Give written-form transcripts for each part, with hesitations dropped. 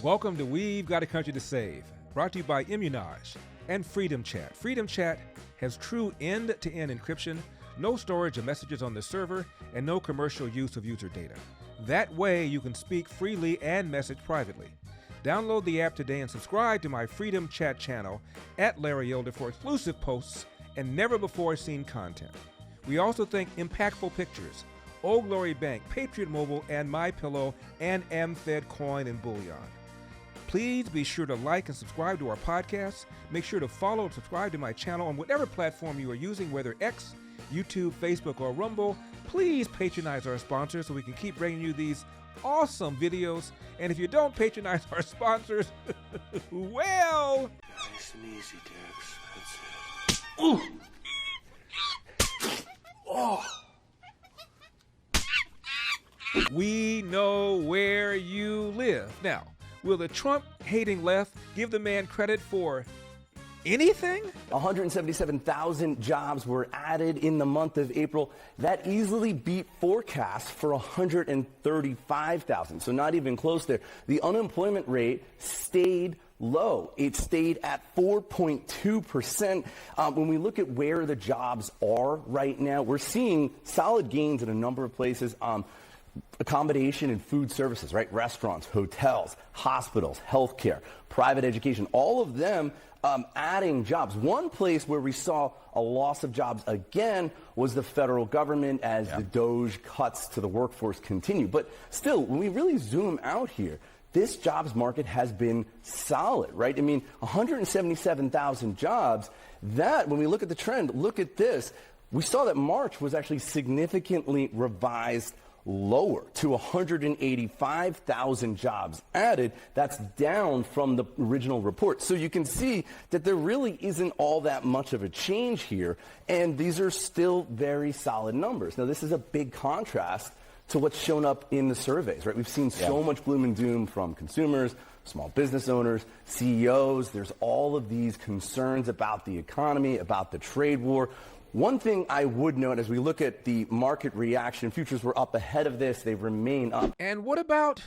Welcome to We've Got a Country to Save, brought to you by Immun'Âge and Freedom Chat. Freedom Chat has true end-to-end encryption, no storage of messages on the server, and no commercial use of user data. That way, you can speak freely and message privately. Download the app today and subscribe to my Freedom Chat channel at Larry Elder for exclusive posts and never-before-seen content. We also thank Impactful Pictures, Old Glory Bank, Patriot Mobile, and MyPillow, and AmFed Coin and Bullion. Please be sure to like and subscribe to our podcast. Make sure to follow and subscribe to my channel on whatever platform you are using, whether X, YouTube, Facebook, or Rumble. Please patronize our sponsors so we can keep bringing you these awesome videos. And if you don't patronize our sponsors, well... Nice and easy, Dex. That's it. Ooh! Oh! We know where you live. Now, will the Trump-hating left give the man credit for anything? 177,000 jobs were added in the month of April. That easily beat forecasts for 135,000, so not even close there. The unemployment rate stayed low. It stayed at 4.2%. When we look at where the jobs are right now, we're seeing solid gains in a number of places. Accommodation and food services, right? Restaurants, hotels, hospitals, healthcare, private education, all of them adding jobs. One place where we saw a loss of jobs again was the federal government as the DOGE cuts to the workforce continue. But still, when we really zoom out here, this jobs market has been solid, right? I mean, 177,000 jobs, that, when we look at the trend, look at this. We saw that March was actually significantly revised lower to 185,000 jobs added. That's down from the original report. So you can see that there really isn't all that much of a change here, and these are still very solid numbers. Now, this is a big contrast to what's shown up in the surveys, right? We've seen so much gloom and doom from consumers, small business owners, CEOs. There's all of these concerns about the economy, about the trade war. One thing I would note as we look at the market reaction, futures were up ahead of this. They remain up. And what about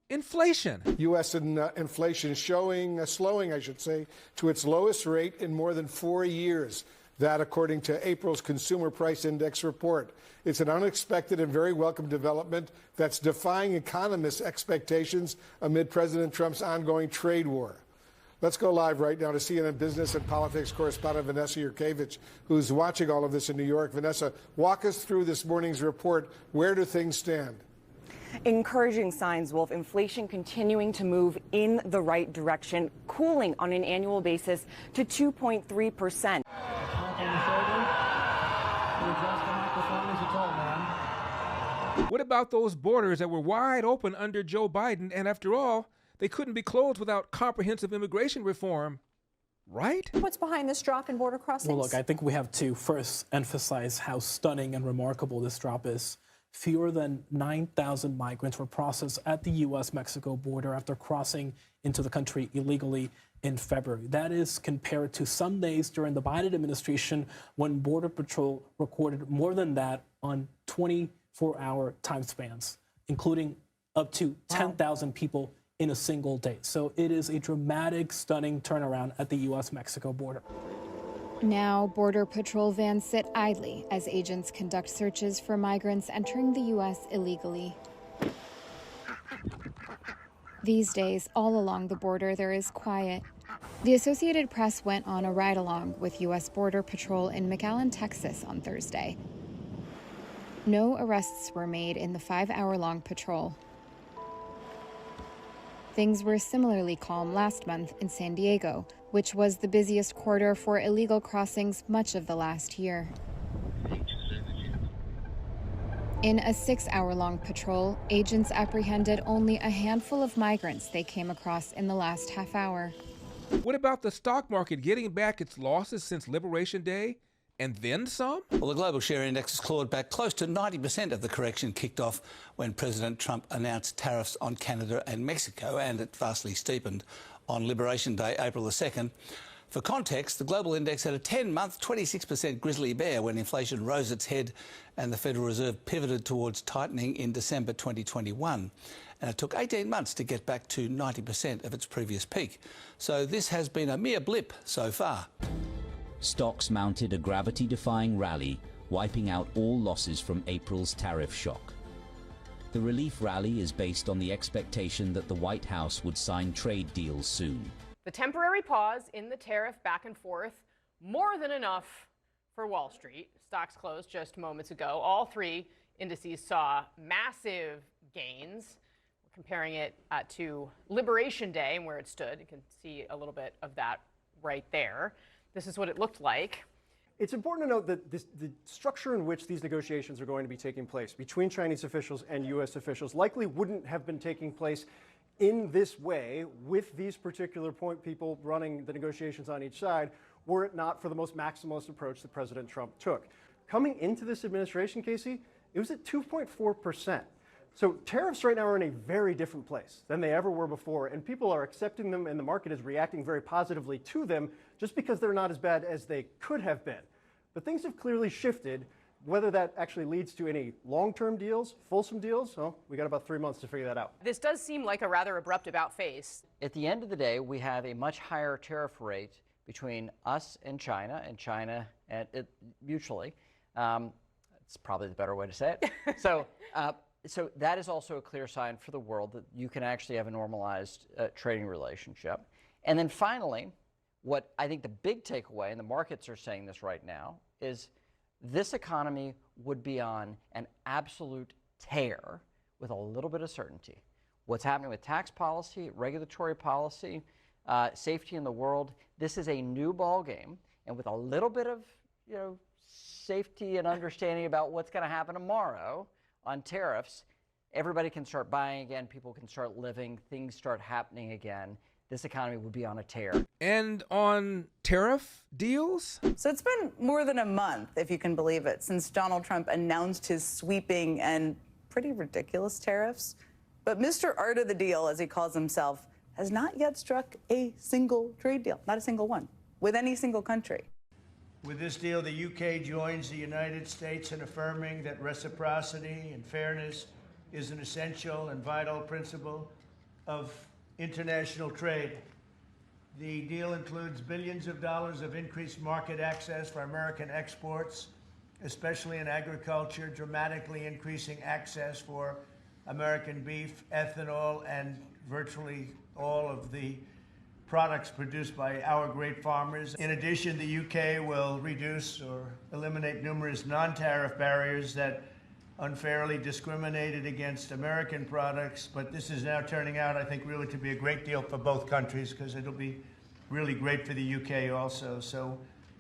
inflation? U.S. inflation slowing, I should say, to its lowest rate in more than 4 years. That, according to April's Consumer Price Index report. It's an unexpected and very welcome development that's defying economists' expectations amid President Trump's ongoing trade war. Let's go live right now to CNN business and politics correspondent Vanessa Yurkevich, who's watching all of this in New York. Vanessa, walk us through this morning's report. Where do things stand? Encouraging signs, Wolf. Inflation continuing to move in the right direction, cooling on an annual basis to 2.3%. What about those borders that were wide open under Joe Biden, and after all, they couldn't be closed without comprehensive immigration reform, right? What's behind this drop in border crossings? Well, look, I think we have to first emphasize how stunning and remarkable this drop is. Fewer than 9,000 migrants were processed at the U.S.-Mexico border after crossing into the country illegally in February. That is compared to some days during the Biden administration when Border Patrol recorded more than that on 24-hour time spans, including up to 10,000 people in a single day. So it is a dramatic, stunning turnaround at the U.S.-Mexico border. Now, Border Patrol vans sit idly as agents conduct searches for migrants entering the U.S. illegally. These days, all along the border, there is quiet. The Associated Press went on a ride-along with U.S. Border Patrol in McAllen, Texas on Thursday. No arrests were made in the 5-hour-long patrol. Things were similarly calm last month in San Diego, which was the busiest corridor for illegal crossings much of the last year. In a 6-hour-long patrol, agents apprehended only a handful of migrants they came across in the last half hour. What about the stock market getting back its losses since Liberation Day? And then some? Well, the global share index has clawed back close to 90% of the correction kicked off when President Trump announced tariffs on Canada and Mexico, and it vastly steepened on Liberation Day, April the 2nd. For context, the global index had a 10-month, 26% grizzly bear when inflation rose its head and the Federal Reserve pivoted towards tightening in December 2021. and it took 18 months to get back to 90% of its previous peak. So this has been a mere blip so far. Stocks mounted a gravity-defying rally, wiping out all losses from April's tariff shock. The relief rally is based on the expectation that the White House would sign trade deals soon. The temporary pause in the tariff back and forth, more than enough for Wall Street. Stocks closed just moments ago. All three indices saw massive gains. We're comparing it to Liberation Day and where it stood. You can see a little bit of that right there. This is what it looked like. It's important to note that the structure in which these negotiations are going to be taking place between Chinese officials and U.S. officials likely wouldn't have been taking place in this way with these particular point people running the negotiations on each side were it not for the most maximalist approach that President Trump took. Coming into this administration, Casey, it was at 2.4%. So tariffs right now are in a very different place than they ever were before, and people are accepting them, and the market is reacting very positively to them just because they're not as bad as they could have been. But things have clearly shifted. Whether that actually leads to any long-term deals, fulsome deals, well, we got about 3 months to figure that out. This does seem like a rather abrupt about-face. At the end of the day, we have a much higher tariff rate between us and China and mutually. It's probably the better way to say it. So that is also a clear sign for the world that you can actually have a normalized trading relationship. And then finally, what I think the big takeaway, and the markets are saying this right now, is this economy would be on an absolute tear with a little bit of certainty. What's happening with tax policy, regulatory policy, safety in the world, this is a new ball game, and with a little bit of safety and understanding about what's going to happen tomorrow on tariffs, everybody can start buying again, people can start living, things start happening again. This economy would be on a tear. And on tariff deals? So it's been more than a month, if you can believe it, since Donald Trump announced his sweeping and pretty ridiculous tariffs. But Mr. Art of the Deal, as he calls himself, has not yet struck a single trade deal, not a single one, with any single country. With this deal, the UK joins the United States in affirming that reciprocity and fairness is an essential and vital principle of international trade. The deal includes billions of dollars of increased market access for American exports, especially in agriculture, dramatically increasing access for American beef, ethanol, and virtually all of the products produced by our great farmers. In addition, the UK will reduce or eliminate numerous non-tariff barriers that unfairly discriminated against American products, but this is now turning out, I think, really to be a great deal for both countries because it'll be really great for the UK also. So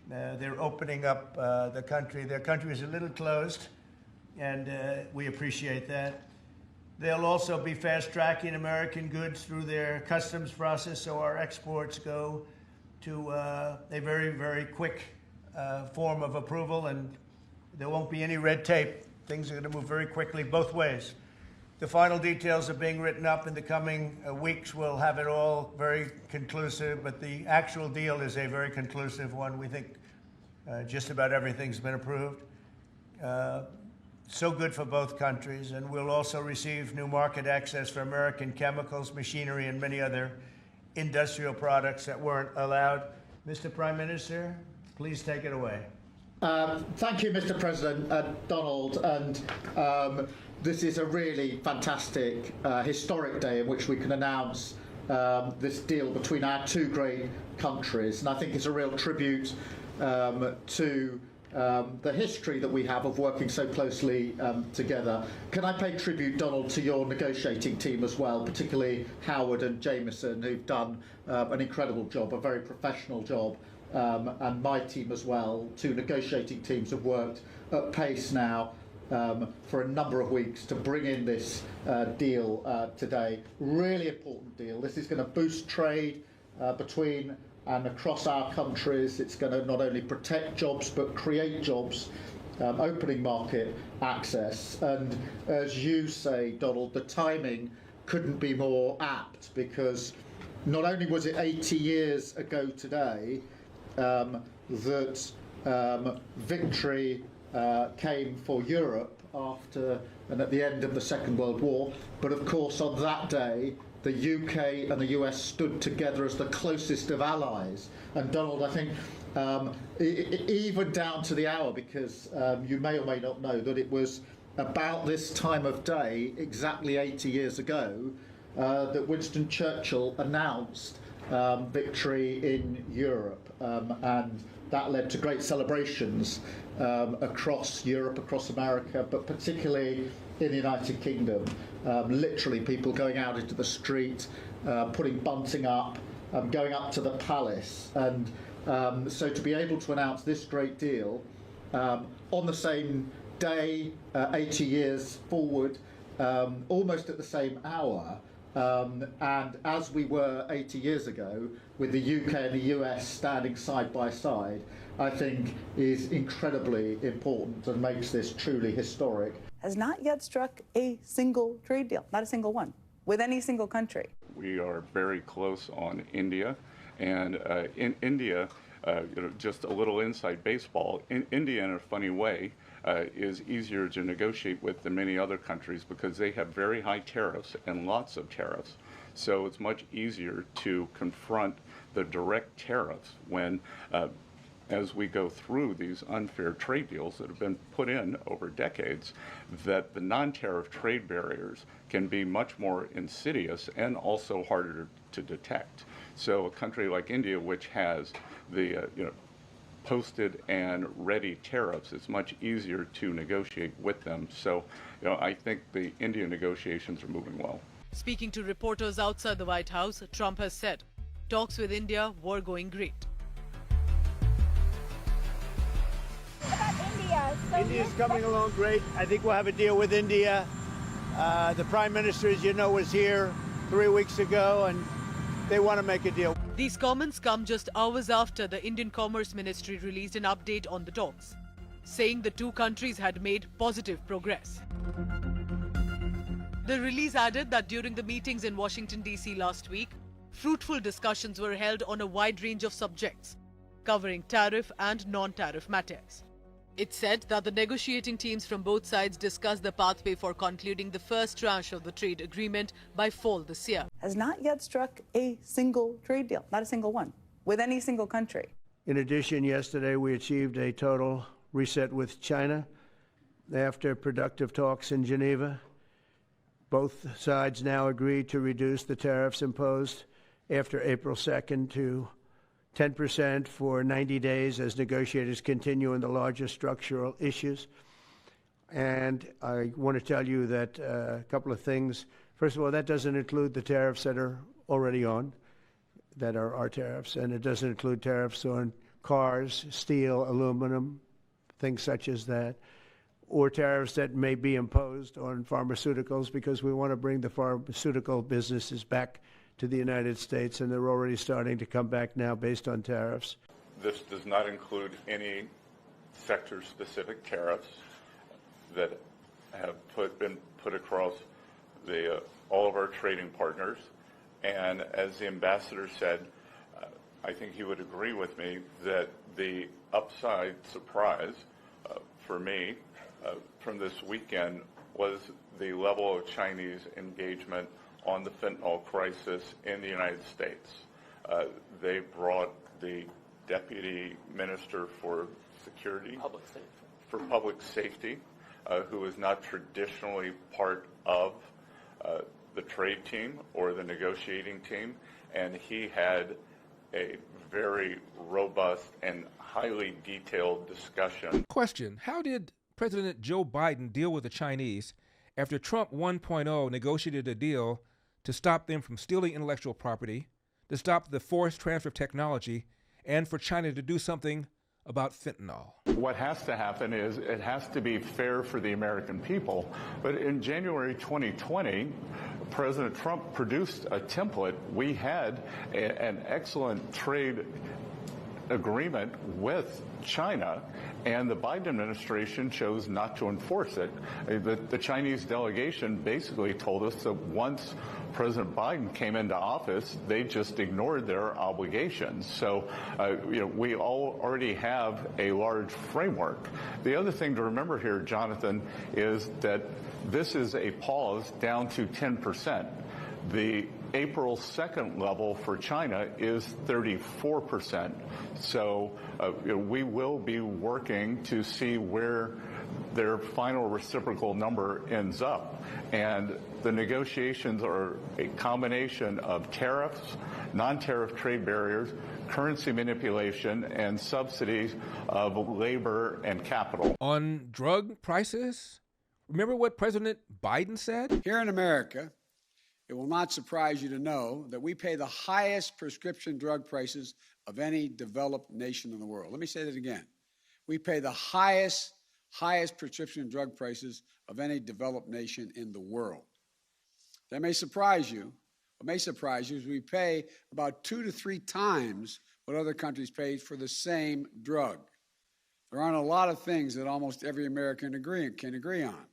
they're opening up the country. Their country is a little closed, and we appreciate that. They'll also be fast-tracking American goods through their customs process, so our exports go to a very, very quick form of approval, and there won't be any red tape. Things are going to move very quickly both ways. The final details are being written up in the coming weeks. We'll have it all very conclusive, but the actual deal is a very conclusive one. We think just about everything's been approved. So good for both countries, and we'll also receive new market access for American chemicals, machinery, and many other industrial products that weren't allowed. Mr. Prime Minister, please take it away. Thank you, Mr. President, Donald, and this is a really fantastic, historic day in which we can announce this deal between our two great countries, and I think it's a real tribute to the history that we have of working so closely together. Can I pay tribute, Donald, to your negotiating team as well, particularly Howard and Jameson, who've done an incredible job, a very professional job. And my team as well. Two negotiating teams have worked at pace now for a number of weeks to bring in this deal today. Really important deal. This is going to boost trade between and across our countries. It's going to not only protect jobs but create jobs, opening market access. And as you say, Donald, the timing couldn't be more apt because not only was it 80 years ago today that victory came for Europe after and at the end of the Second World War. But of course, on that day, the UK and the US stood together as the closest of allies. And Donald, I think, even down to the hour, because you may or may not know that it was about this time of day, exactly 80 years ago, that Winston Churchill announced victory in Europe. And that led to great celebrations across Europe, across America, but particularly in the United Kingdom. Literally people going out into the street, putting bunting up, going up to the palace. And so to be able to announce this great deal on the same day, 80 years forward, almost at the same hour, and as we were 80 years ago, with the UK and the US standing side by side, I think is incredibly important and makes this truly historic. Has not yet struck a single trade deal, not a single one, with any single country. We are very close on India, and in India, just a little inside baseball, India in a funny way is easier to negotiate with than many other countries because they have very high tariffs and lots of tariffs. So it's much easier to confront the direct tariffs when, as we go through these unfair trade deals that have been put in over decades, that the non-tariff trade barriers can be much more insidious and also harder to detect. So a country like India, which has the posted and ready tariffs, it's much easier to negotiate with them. So, I think the India negotiations are moving well. Speaking to reporters outside the White House, Trump has said talks with India were going great. India's coming along great. I think we'll have a deal with India. The Prime Minister, as you know, was here 3 weeks ago, and they want to make a deal. These comments come just hours after the Indian Commerce Ministry released an update on the talks, saying the two countries had made positive progress. The release added that during the meetings in Washington, D.C. last week, fruitful discussions were held on a wide range of subjects, covering tariff and non-tariff matters. It said that the negotiating teams from both sides discussed the pathway for concluding the first tranche of the trade agreement by fall this year. Has not yet struck a single trade deal, not a single one, with any single country. In addition, yesterday we achieved a total reset with China after productive talks in Geneva. Both sides now agreed to reduce the tariffs imposed after April 2nd to 10% for 90 days as negotiators continue on the largest structural issues. And I want to tell you that a couple of things. First of all, that doesn't include the tariffs that are already on, that are our tariffs, and it doesn't include tariffs on cars, steel, aluminum, things such as that, or tariffs that may be imposed on pharmaceuticals, because we want to bring the pharmaceutical businesses back to the United States, and they're already starting to come back now based on tariffs. This does not include any sector-specific tariffs that have been put across all of our trading partners. And as the ambassador said, I think he would agree with me that the upside surprise for me from this weekend was the level of Chinese engagement on the fentanyl crisis in the United States. They brought the Deputy Minister for Public Safety, who is not traditionally part of the trade team or the negotiating team, and he had a very robust and highly detailed discussion. Question: how did President Joe Biden deal with the Chinese after Trump 1.0 negotiated a deal to stop them from stealing intellectual property, to stop the forced transfer of technology, and for China to do something about fentanyl? What has to happen is it has to be fair for the American people. But in January 2020, President Trump produced a template. We had an excellent trade agreement with China, and the Biden administration chose not to enforce it. The Chinese delegation basically told us that once President Biden came into office, they just ignored their obligations. So, we already have a large framework. The other thing to remember here, Jonathan, is that this is a pause down to 10%. The April 2nd level for China is 34%. So we will be working to see where their final reciprocal number ends up. And the negotiations are a combination of tariffs, non-tariff trade barriers, currency manipulation, and subsidies of labor and capital. On drug prices, remember what President Biden said? Here in America, it will not surprise you to know that we pay the highest prescription drug prices of any developed nation in the world. Let me say that again. We pay the highest prescription drug prices of any developed nation in the world. That may surprise you. What may surprise you is we pay about 2 to 3 times what other countries pay for the same drug. There aren't a lot of things that almost every American can agree on.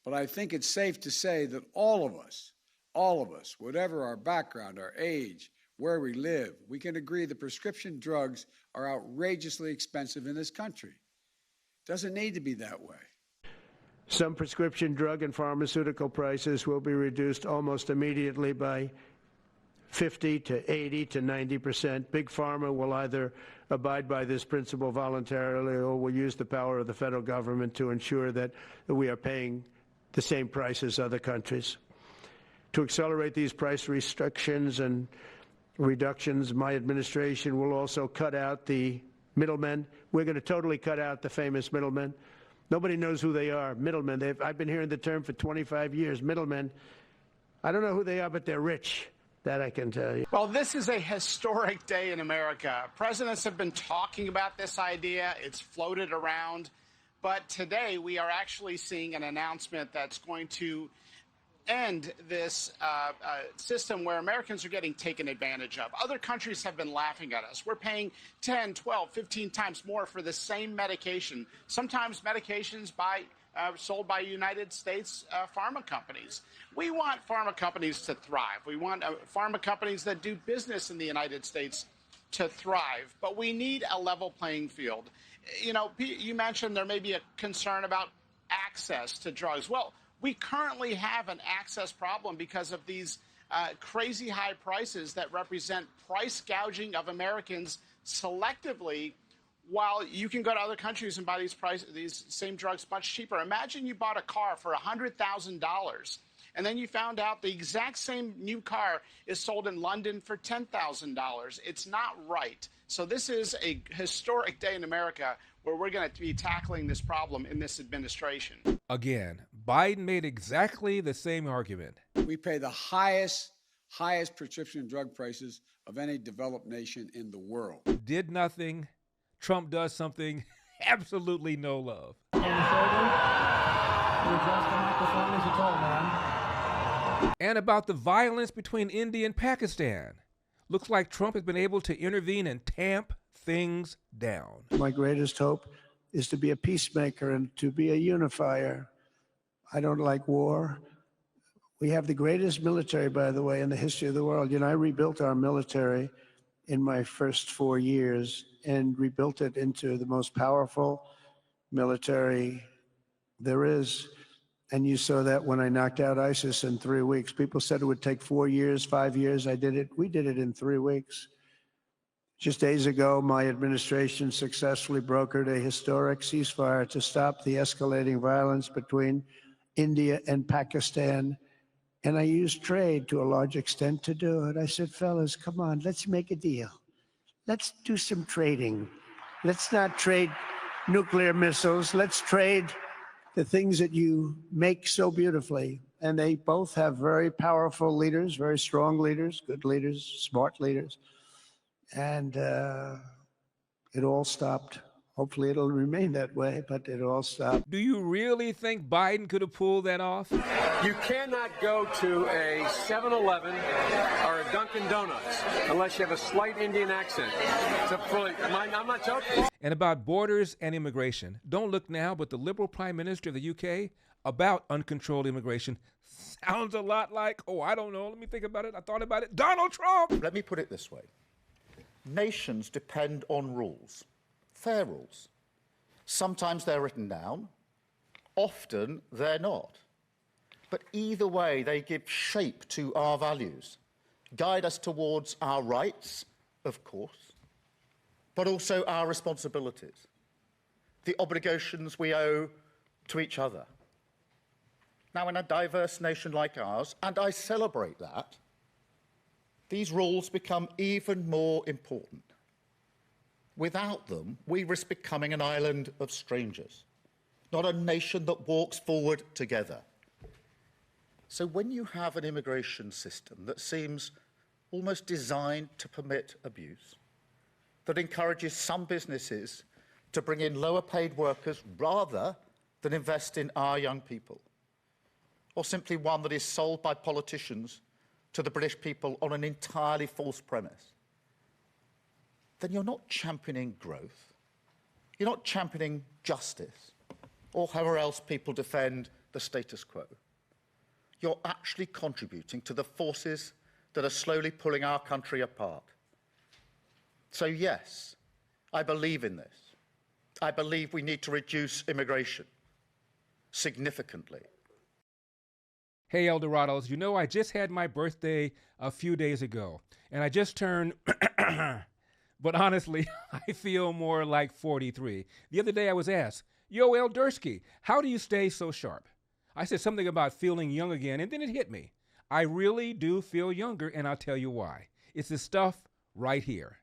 But I think it's safe to say that all of us, whatever our background, our age, where we live, we can agree that prescription drugs are outrageously expensive in this country. It doesn't need to be that way. Some prescription drug and pharmaceutical prices will be reduced almost immediately by 50 to 80 to 90%. Big Pharma will either abide by this principle voluntarily or will use the power of the federal government to ensure that we are paying the same price as other countries. To accelerate these price restrictions and reductions, my administration will also cut out the middlemen. We're going to totally cut out the famous middlemen. Nobody knows who they are, middlemen. I've been hearing the term for 25 years, middlemen. I don't know who they are, but they're rich. That I can tell you. Well, this is a historic day in America. Presidents have been talking about this idea. It's floated around. But today we are actually seeing an announcement that's going to end this system where Americans are getting taken advantage of. Other countries have been laughing at us. We're paying 10, 12, 15 times more for the same medication, sometimes medications sold by United States pharma companies. We want pharma companies to thrive. We want pharma companies that do business in the United States to thrive, but we need a level playing field. You mentioned there may be a concern about access to drugs. Well, we currently have an access problem because of these crazy high prices that represent price gouging of Americans selectively, while you can go to other countries and buy these same drugs much cheaper. Imagine you bought a car for $100,000, and then you found out the exact same new car is sold in London for $10,000. It's not right. So this is a historic day in America where we're going to be tackling this problem in this administration. Again, Biden made exactly the same argument. We pay the highest prescription drug prices of any developed nation in the world. Did nothing. Trump does something. Absolutely no love. And about the violence between India and Pakistan. Looks like Trump has been able to intervene and tamp things down. My greatest hope is to be a peacemaker and to be a unifier. I don't like war. We have the greatest military, by the way, in the history of the world. I rebuilt our military in my first 4 years and rebuilt it into the most powerful military there is. And you saw that when I knocked out ISIS in 3 weeks. People said it would take 4 years, 5 years. I did it. We did it in 3 weeks. Just days ago, my administration successfully brokered a historic ceasefire to stop the escalating violence between India and Pakistan. And I used trade to a large extent to do it. I said, fellas, come on, let's make a deal. Let's do some trading. Let's not trade nuclear missiles. Let's trade the things that you make so beautifully. And they both have very powerful leaders, very strong leaders, good leaders, smart leaders. And it all stopped Hopefully it'll remain that way, but it all stopped. Do you really think Biden could have pulled that off? You cannot go to a 7-Eleven or a Dunkin' Donuts unless you have a slight Indian accent. I'm not joking. And about borders and immigration, don't look now, but the Liberal Prime Minister of the UK about uncontrolled immigration sounds a lot like, I don't know, let me think about it, I thought about it, Donald Trump! Let me put it this way. Nations depend on rules, fair rules. Sometimes they're written down, often they're not. But either way, they give shape to our values, guide us towards our rights, of course, but also our responsibilities, the obligations we owe to each other. Now, in a diverse nation like ours, and I celebrate that, these rules become even more important. Without them, we risk becoming an island of strangers, not a nation that walks forward together. So when you have an immigration system that seems almost designed to permit abuse, that encourages some businesses to bring in lower-paid workers rather than invest in our young people, or simply one that is sold by politicians to the British people on an entirely false premise, then you're not championing growth, you're not championing justice, or however else people defend the status quo. You're actually contributing to the forces that are slowly pulling our country apart. So yes, I believe in this. I believe we need to reduce immigration significantly. Hey, Eldorados, you know I just had my birthday a few days ago, and I just turned, but honestly, I feel more like 43. The other day I was asked, yo, Eldersky, how do you stay so sharp? I said something about feeling young again, and then it hit me. I really do feel younger, and I'll tell you why. It's this stuff right here.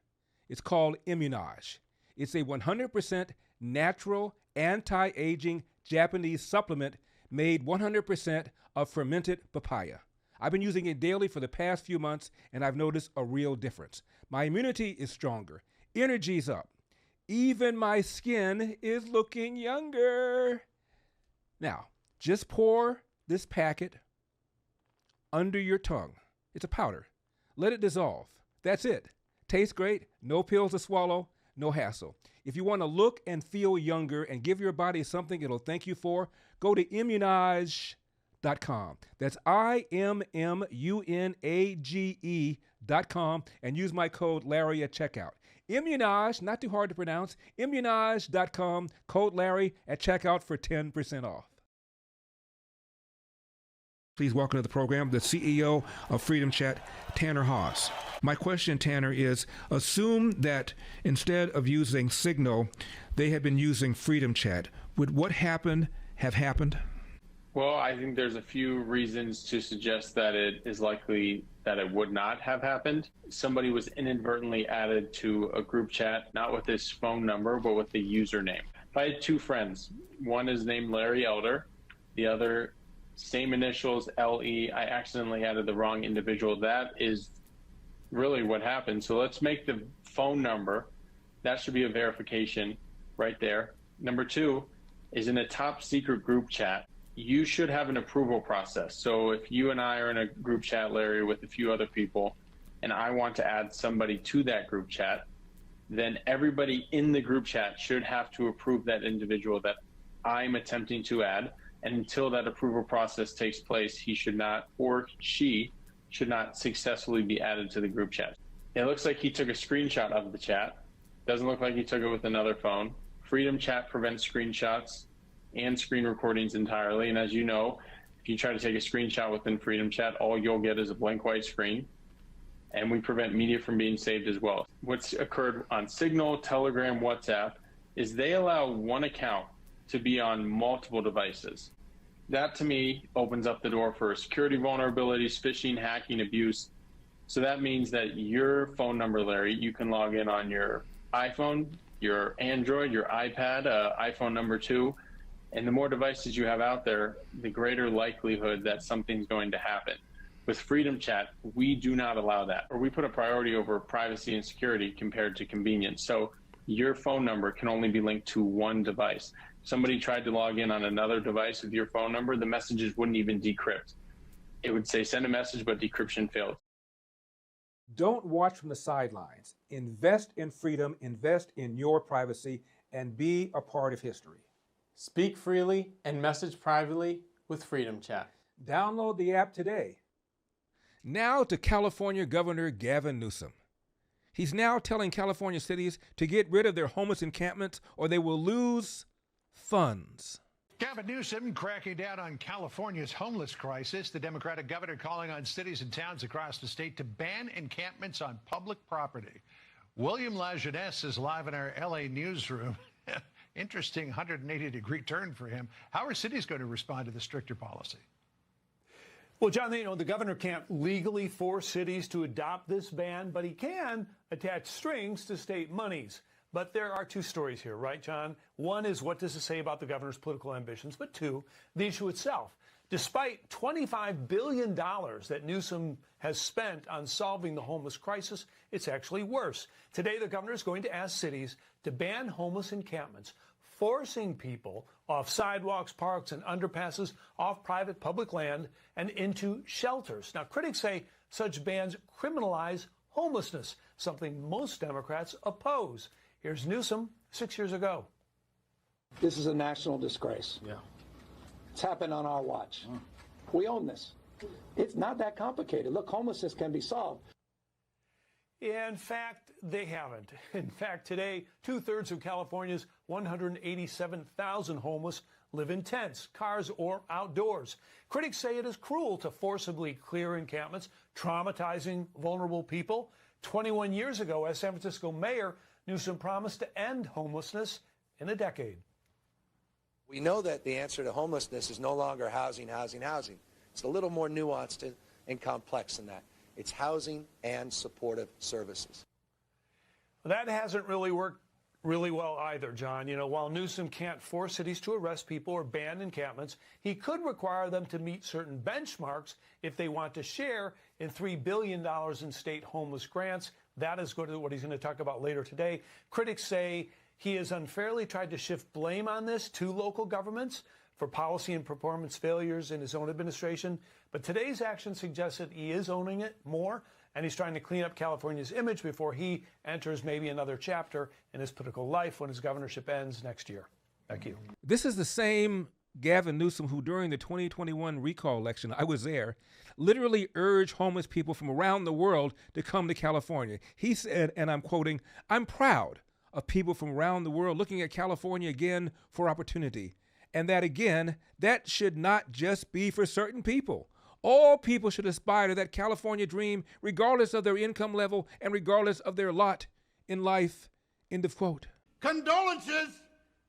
It's called Immun'Âge. It's a 100% natural, anti-aging Japanese supplement made 100% of fermented papaya. I've been using it daily for the past few months, and I've noticed a real difference. My immunity is stronger. Energy's up. Even my skin is looking younger. Now, just pour this packet under your tongue. It's a powder. Let it dissolve. That's it. Tastes great. No pills to swallow. No hassle. If you want to look and feel younger and give your body something it'll thank you for, go to Immun'Âge.com. That's IMMUNAGE.com and use my code Larry at checkout. Immun'Âge, not too hard to pronounce, Immun'Âge.com, code Larry at checkout for 10% off. Please welcome to the program the CEO of Freedom Chat, Tanner Haas. My question, Tanner, is assume that instead of using Signal, they had been using Freedom Chat. Would what happened have happened? Well, I think there's a few reasons to suggest that it is likely that it would not have happened. Somebody was inadvertently added to a group chat, not with his phone number, but with the username. I had two friends. One is named Larry Elder. The other, same initials, LE. I accidentally added the wrong individual. That is really what happened. So let's make the phone number. That should be a verification right there. Number two is in a top secret group chat. You should have an approval process. So if you and I are in a group chat, Larry, with a few other people, and I want to add somebody to that group chat, then everybody in the group chat should have to approve that individual that I'm attempting to add. And until that approval process takes place, he should not, or she should not successfully be added to the group chat. It looks like he took a screenshot of the chat. Doesn't look like he took it with another phone. Freedom Chat prevents screenshots and screen recordings entirely. And as you know, if you try to take a screenshot within Freedom Chat, all you'll get is a blank white screen. And we prevent media from being saved as well. What's occurred on Signal, Telegram, WhatsApp is they allow one account to be on multiple devices. That to me opens up the door for security vulnerabilities, phishing, hacking, abuse. So that means that your phone number, Larry, you can log in on your iPhone, your Android, your iPad, iPhone number 2. And the more devices you have out there, the greater likelihood that something's going to happen. With Freedom Chat, we do not allow that, or we put a priority over privacy and security compared to convenience. So your phone number can only be linked to one device. Somebody tried to log in on another device with your phone number, the messages wouldn't even decrypt. It would say send a message, but decryption failed. Don't watch from the sidelines. Invest in freedom, invest in your privacy, and be a part of history. Speak freely and message privately with Freedom Chat. Download the app today. Now to California Governor Gavin Newsom. He's now telling California cities to get rid of their homeless encampments or they will lose funds. Gavin Newsom cracking down on California's homeless crisis. The Democratic governor calling on cities and towns across the state to ban encampments on public property. William Lajeunesse is live in our LA newsroom. Interesting 180-degree turn for him. How are cities going to respond to the stricter policy? Well, John, the governor can't legally force cities to adopt this ban, but he can attach strings to state monies. But there are two stories here, right, John? One is what does it say about the governor's political ambitions? But two, the issue itself. Despite $25 billion that Newsom has spent on solving the homeless crisis, it's actually worse. Today, the governor is going to ask cities to ban homeless encampments, forcing people off sidewalks, parks, and underpasses, off private public land, and into shelters. Now, critics say such bans criminalize homelessness, something most Democrats oppose. Here's Newsom 6 years ago. This is a national disgrace. Yeah. It's happened on our watch. We own this. It's not that complicated. Look, homelessness can be solved. In fact, they haven't. In fact, today, 2/3 of California's 187,000 homeless live in tents, cars, or outdoors. Critics say it is cruel to forcibly clear encampments, traumatizing vulnerable people. 21 years ago, as San Francisco mayor, Newsom promised to end homelessness in a decade. We know that the answer to homelessness is no longer housing, housing, housing. It's a little more nuanced and complex than that. It's housing and supportive services. That hasn't really worked really well either, John. While Newsom can't force cities to arrest people or ban encampments, he could require them to meet certain benchmarks if they want to share in $3 billion in state homeless grants. That is what he's going to talk about later today. Critics say he has unfairly tried to shift blame on this to local governments for policy and performance failures in his own administration. But today's action suggests that he is owning it more, and he's trying to clean up California's image before he enters maybe another chapter in his political life when his governorship ends next year. Back to you. This is the same Gavin Newsom who during the 2021 recall election, I was there, literally urged homeless people from around the world to come to California. He said, and I'm quoting, "I'm proud of people from around the world looking at California again for opportunity. And that again, that should not just be for certain people. All people should aspire to that California dream, regardless of their income level and regardless of their lot in life." End of quote. Condolences.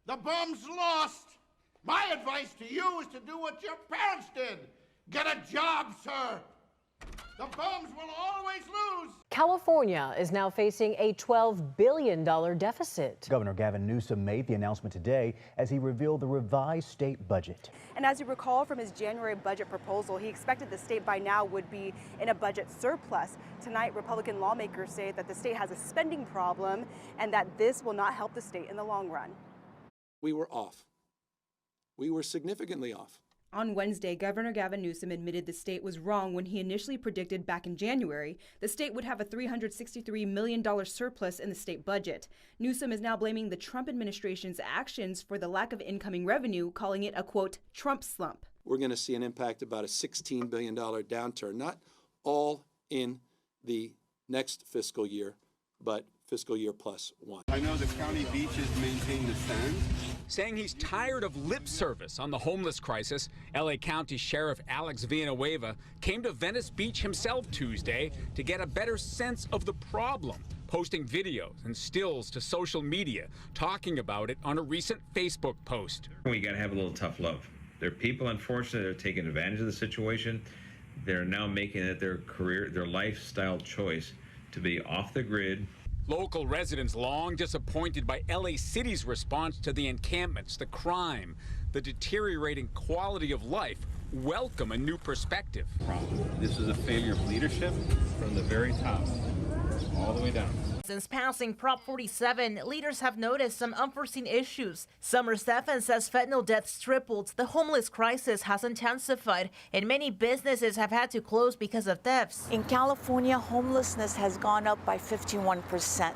The bum's lost. My advice to you is to do what your parents did. Get a job, sir. The bums will always lose. California is now facing a $12 billion deficit. Governor Gavin Newsom made the announcement today as he revealed the revised state budget. And as you recall from his January budget proposal, he expected the state by now would be in a budget surplus. Tonight, Republican lawmakers say that the state has a spending problem and that this will not help the state in the long run. We were off. We were significantly off. On Wednesday, Governor Gavin Newsom admitted the state was wrong when he initially predicted back in January the state would have a $363 million surplus in the state budget. Newsom is now blaming the Trump administration's actions for the lack of incoming revenue, calling it a, quote, Trump slump. We're going to see an impact about a $16 billion downturn, not all in the next fiscal year, but fiscal year +1. I know the county beaches maintain the sand. Saying he's tired of lip service on the homeless crisis, LA County Sheriff Alex Villanueva came to Venice Beach himself Tuesday to get a better sense of the problem, posting videos and stills to social media, talking about it on a recent Facebook post. We got to have a little tough love. There are people, unfortunately, that are taking advantage of the situation. They're now making it their career, their lifestyle choice to be off the grid. Local residents long disappointed by LA City's response to the encampments, the crime, the deteriorating quality of life, welcome a new perspective. This is a failure of leadership from the very top, all the way down. Since passing Prop 47, leaders have noticed some unforeseen issues. Summer Stephan says fentanyl deaths tripled, the homeless crisis has intensified, and many businesses have had to close because of thefts. In California, homelessness has gone up by 51%.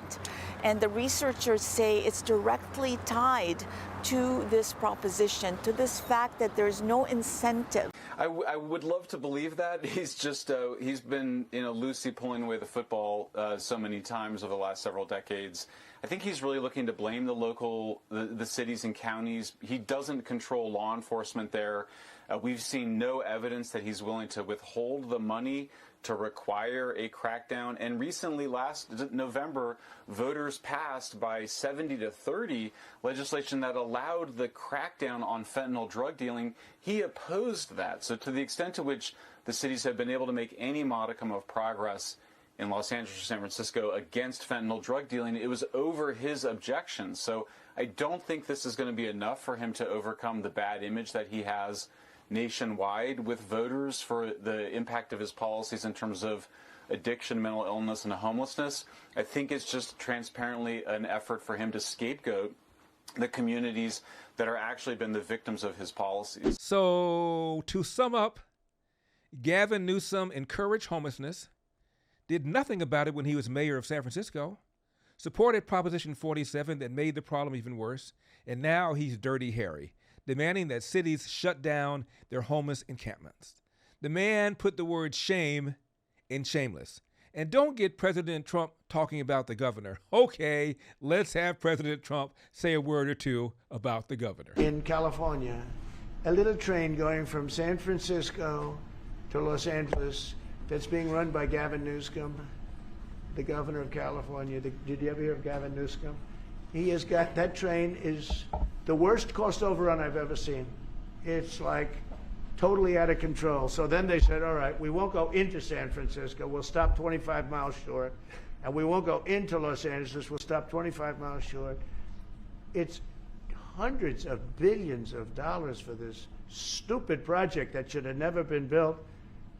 And the researchers say it's directly tied to this proposition, to this fact that there's no incentive. I would love to believe that. He's just, he's been, loosely pulling away the football so many times over the last several decades. I think he's really looking to blame the cities and counties. He doesn't control law enforcement there. We've seen no evidence that he's willing to withhold the money to require a crackdown. And recently, last November, voters passed by 70-30 legislation that allowed the crackdown on fentanyl drug dealing. He opposed that. So to the extent to which the cities have been able to make any modicum of progress in Los Angeles or San Francisco against fentanyl drug dealing, it was over his objections. So I don't think this is going to be enough for him to overcome the bad image that he has nationwide with voters for the impact of his policies in terms of addiction, mental illness, and homelessness. I think it's just transparently an effort for him to scapegoat the communities that are actually been the victims of his policies. So, to sum up, Gavin Newsom encouraged homelessness, did nothing about it when he was mayor of San Francisco, supported Proposition 47 that made the problem even worse, and now he's Dirty Harry, demanding that cities shut down their homeless encampments. The man put the word shame in shameless. And don't get President Trump talking about the governor. Okay, let's have President Trump say a word or two about the governor. In California, a little train going from San Francisco to Los Angeles that's being run by Gavin Newscum, the governor of California. Did you ever hear of Gavin Newscum? He has got, that train is the worst cost overrun I've ever seen. It's like totally out of control. So then they said, all right, we won't go into San Francisco. We'll stop 25 miles short. And we won't go into Los Angeles. We'll stop 25 miles short. It's hundreds of billions of dollars for this stupid project that should have never been built.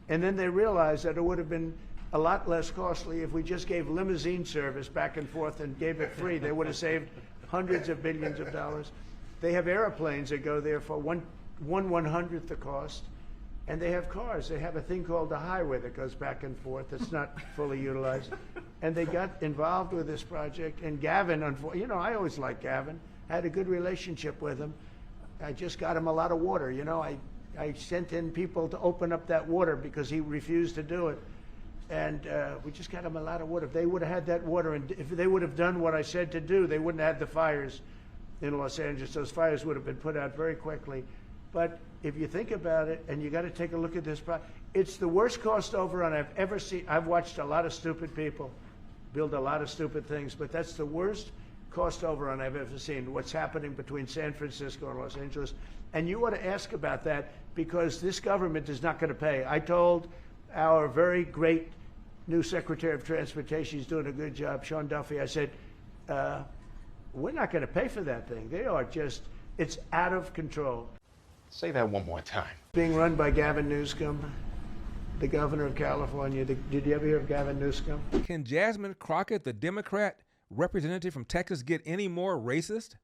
And then they realized that it would have been a lot less costly if we just gave limousine service back and forth and gave it free. They would have saved hundreds of billions of dollars. They have airplanes that go there for one 1/100th the cost, and they have cars. They have a thing called the highway that goes back and forth. It's not fully utilized. And they got involved with this project. And Gavin, I always liked Gavin. I had a good relationship with him. I just got him a lot of water. I sent in people to open up that water because he refused to do it. And we just got him a lot of water. If they would have had that water, and if they would have done what I said to do, they wouldn't have had the fires in Los Angeles. Those fires would have been put out very quickly. But if you think about it, and you got to take a look at this, it's the worst cost overrun I've ever seen. I've watched a lot of stupid people build a lot of stupid things, but that's the worst cost overrun I've ever seen, what's happening between San Francisco and Los Angeles. And you ought to ask about that, because this government is not going to pay. I told our very great new Secretary of Transportation, he's doing a good job, Sean Duffy, I said, we're not going to pay for that thing. They are just, it's out of control. Say that one more time. Being run by Gavin Newscum, the governor of California. Did you ever hear of Gavin Newscum? Can Jasmine Crockett, the Democrat representative from Texas, get any more racist?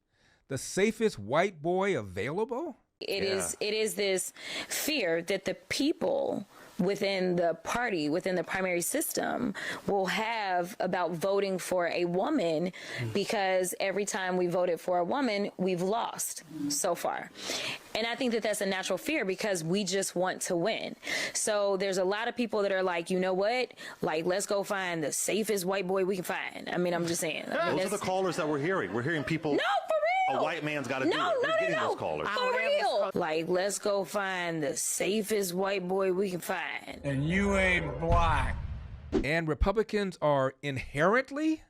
The safest white boy available? It is this fear that the people within the party, within the primary system, will have about voting for a woman, because every time we voted for a woman, we've lost so far. And I think that that's a natural fear, because we just want to win. So there's a lot of people that are like, you know what? Like, let's go find the safest white boy we can find. I mean, I'm just saying. Those are the callers that we're hearing. We're hearing people. No, for real. A white man's got to do it. We're getting those callers. For real. Like, let's go find the safest white boy we can find. And you ain't black. And Republicans are inherently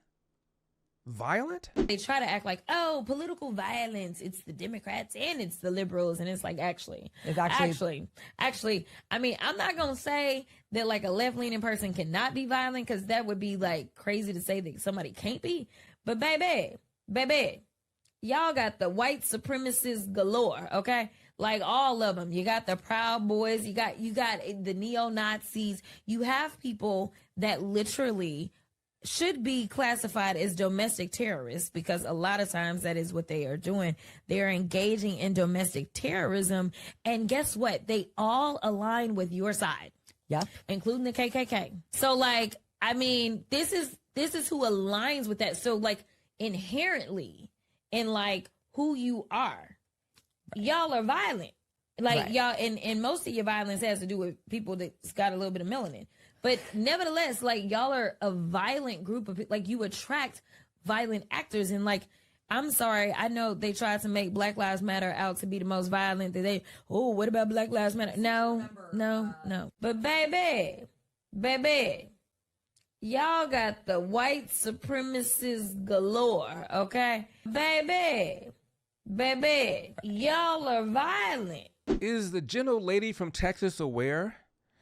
violent? They try to act like, oh, political violence, it's the Democrats and it's the liberals. And it's like, actually, I mean, I'm not going to say that like a left-leaning person cannot be violent, because that would be like crazy to say that somebody can't be. But baby, y'all got the white supremacists galore, okay? Like all of them. You got the Proud Boys, you got the neo-Nazis. You have people that literally should be classified as domestic terrorists, because a lot of times that is what they are doing. They're engaging in domestic terrorism. And guess what? They all align with your side. Yeah. Including the KKK. So like, I mean, this is who aligns with that. So like inherently in like who you are, y'all are violent. Like Right. y'all, and most of your violence has to do with people that's got a little bit of melanin. But nevertheless, like y'all are a violent group of people. Like you attract violent actors, and like I'm sorry, I know they tried to make Black Lives Matter out to be the most violent. What about Black Lives Matter? No. But baby, y'all got the white supremacists galore, okay? Baby, y'all are violent. Is the gentle lady from Texas aware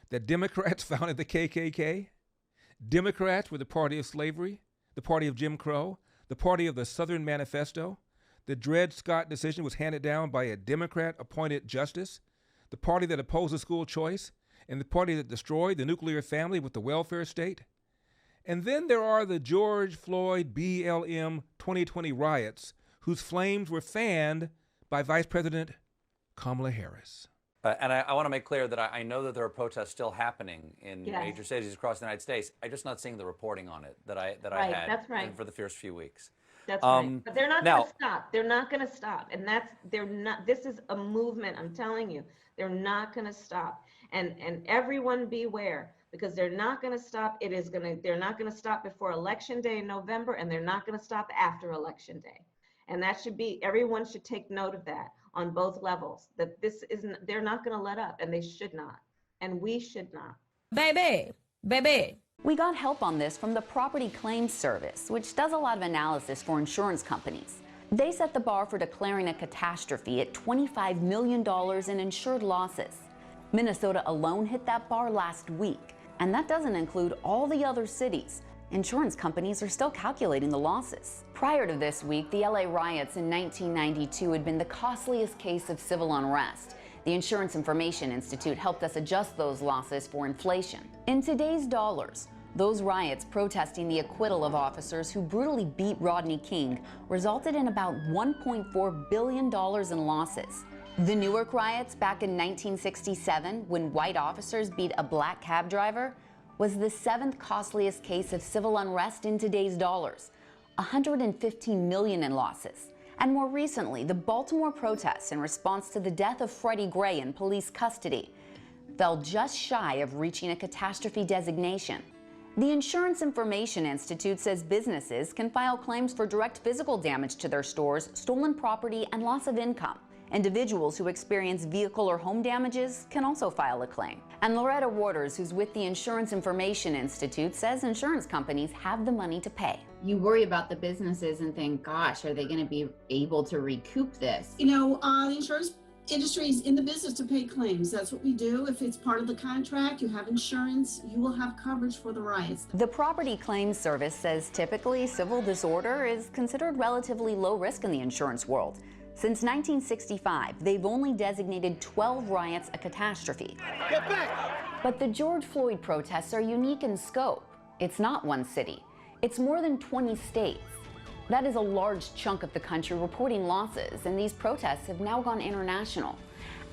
that Democrats founded the KKK? Democrats were the party of slavery, the party of Jim Crow, the party of the Southern Manifesto. The Dred Scott decision was handed down by a Democrat-appointed justice, the party that opposed school choice, and the party that destroyed the nuclear family with the welfare state. And then there are the George Floyd BLM 2020 riots, whose flames were fanned by Vice President Kamala Harris. And I want to make clear that I know that there are protests still happening in major cities across the United States. I'm just not seeing the reporting on it that I had that's right. for the first few weeks. That's right. But they're not going to stop. They're not going to stop. And they're not, this is a movement, I'm telling you. They're not going to stop. And everyone beware, because they're not going to stop. They're not going to stop before Election Day in November, and they're not going to stop after Election Day. And that should be, everyone should take note of that on both levels, that they're not going to let up, and they should not. And we should not. Baby. We got help on this from the Property Claims Service, which does a lot of analysis for insurance companies. They set the bar for declaring a catastrophe at $25 million in insured losses. Minnesota alone hit that bar last week, and that doesn't include all the other cities. Insurance companies are still calculating the losses. Prior to this week, the LA riots in 1992 had been the costliest case of civil unrest. The Insurance Information Institute helped us adjust those losses for inflation. In today's dollars, those riots protesting the acquittal of officers who brutally beat Rodney King resulted in about $1.4 billion in losses. The Newark riots back in 1967, when white officers beat a black cab driver, was the 7th costliest case of civil unrest in today's dollars, $115 million in losses. And more recently, the Baltimore protests in response to the death of Freddie Gray in police custody fell just shy of reaching a catastrophe designation. The Insurance Information Institute says businesses can file claims for direct physical damage to their stores, stolen property, and loss of income. Individuals who experience vehicle or home damages can also file a claim. And Loretta Waters, who's with the Insurance Information Institute, says insurance companies have the money to pay. You worry about the businesses and think, gosh, are they going to be able to recoup this? You know, the insurance industry is in the business to pay claims. That's what we do. If it's part of the contract, you have insurance, you will have coverage for the riots. The Property Claims Service says typically civil disorder is considered relatively low risk in the insurance world. Since 1965, they've only designated 12 riots a catastrophe. Get back! But the George Floyd protests are unique in scope. It's not one city. It's more than 20 states. That is a large chunk of the country reporting losses, and these protests have now gone international.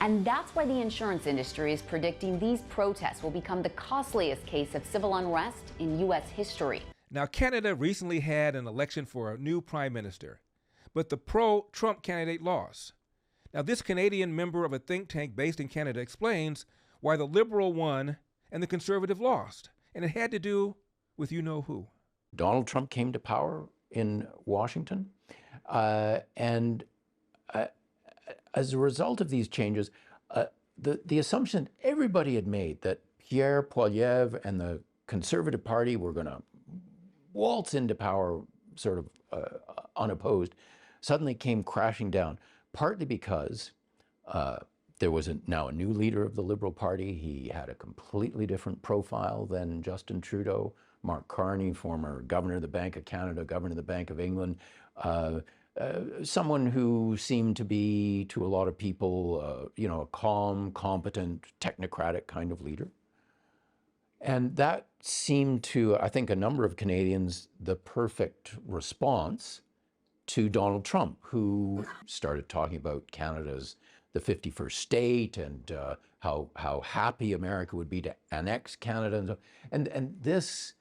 And that's why the insurance industry is predicting these protests will become the costliest case of civil unrest in U.S. history. Now, Canada recently had an election for a new prime minister, but the pro-Trump candidate lost. Now, this Canadian member of a think tank based in Canada explains why the Liberal won and the Conservative lost, and it had to do with you-know-who. Donald Trump came to power in Washington, and as a result of these changes, the assumption everybody had made that Pierre Poilievre and the Conservative Party were going to waltz into power sort of unopposed suddenly came crashing down, partly because there was now a new leader of the Liberal Party. He had a completely different profile than Justin Trudeau. Mark Carney, former governor of the Bank of Canada, governor of the Bank of England, someone who seemed to be, to a lot of people, a calm, competent, technocratic kind of leader. And that seemed to, I think, a number of Canadians, the perfect response to Donald Trump, who started talking about Canada as the 51st state and how happy America would be to annex Canada. And this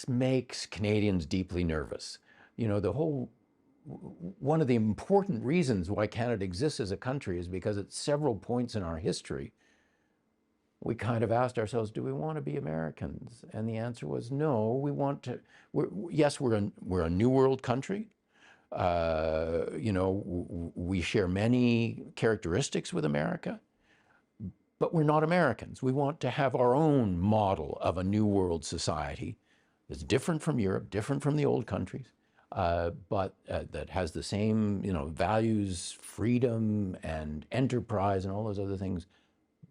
makes Canadians deeply nervous. You know, one of the important reasons why Canada exists as a country is because at several points in our history, we kind of asked ourselves, do we want to be Americans? And the answer was no, we want to, yes, we're a New World country. You know, we share many characteristics with America, but we're not Americans. We want to have our own model of a New World society that's different from Europe, different from the old countries, but that has the same, you know, values, freedom, and enterprise, and all those other things,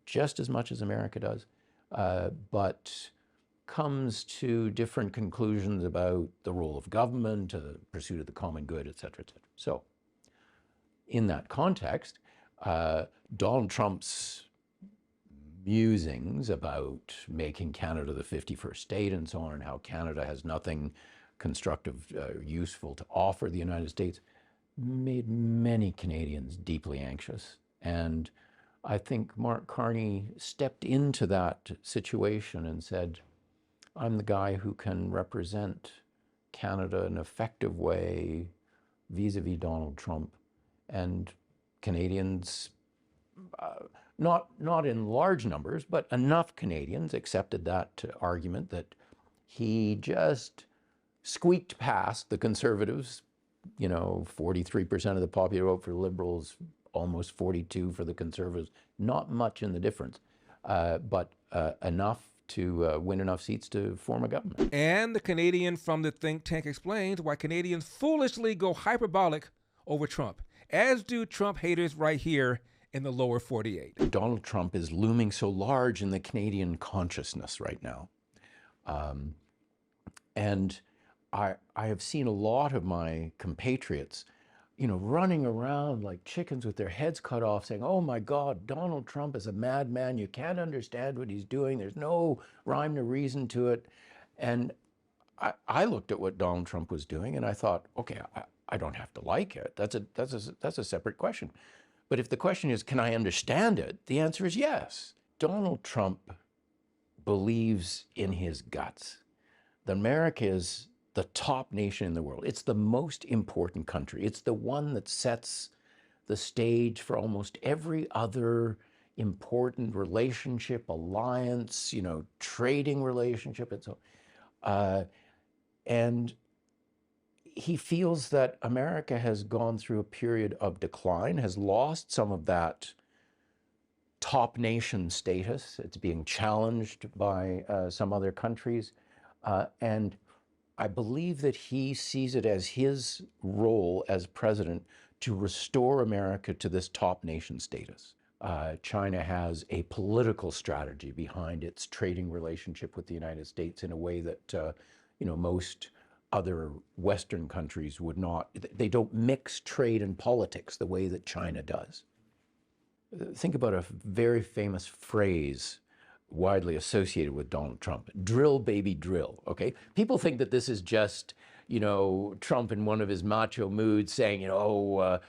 just as much as America does, but comes to different conclusions about the role of government, the pursuit of the common good, et cetera, et cetera. So in that context, Donald Trump's musings about making Canada the 51st state and so on, and how Canada has nothing constructive, useful to offer the United States, made many Canadians deeply anxious. And I think Mark Carney stepped into that situation and said, I'm the guy who can represent Canada in an effective way vis-a-vis Donald Trump. And Canadians, not in large numbers, but enough Canadians accepted that argument that he just squeaked past the Conservatives, you know, 43% of the popular vote for the Liberals, almost 42% for the Conservatives, not much in the difference, but enough to win enough seats to form a government. And the Canadian from the think tank explains why Canadians foolishly go hyperbolic over Trump, as do Trump haters right here in the lower 48. Donald Trump is looming so large in the Canadian consciousness right now. And I have seen a lot of my compatriots, you know, running around like chickens with their heads cut off saying, oh my God, Donald Trump is a madman. You can't understand what he's doing. There's no rhyme or reason to it. And I looked at what Donald Trump was doing and I thought, okay, I don't have to like it. That's a separate question. But if the question is, can I understand it? The answer is yes. Donald Trump believes in his guts that America is the top nation in the world. It's the most important country. It's the one that sets the stage for almost every other important relationship, alliance, you know, trading relationship, and so. And he feels that America has gone through a period of decline, has lost some of that top nation status. It's being challenged by some other countries, and I believe that he sees it as his role as president to restore America to this top nation status. China has a political strategy behind its trading relationship with the United States in a way that you know, most other Western countries would not. They don't mix trade and politics the way that China does. Think about a very famous phrase widely associated with Donald Trump: drill, baby, drill, okay? People think that this is just, you know, Trump in one of his macho moods saying, you know,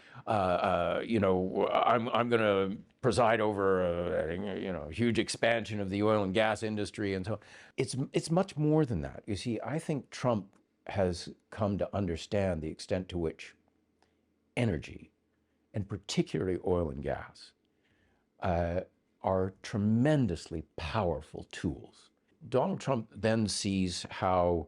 you know, I'm going to preside over you know, huge expansion of the oil and gas industry, and so it's much more than that. You see, I think Trump has come to understand the extent to which energy, and particularly oil and gas, are tremendously powerful tools. Donald Trump then sees how,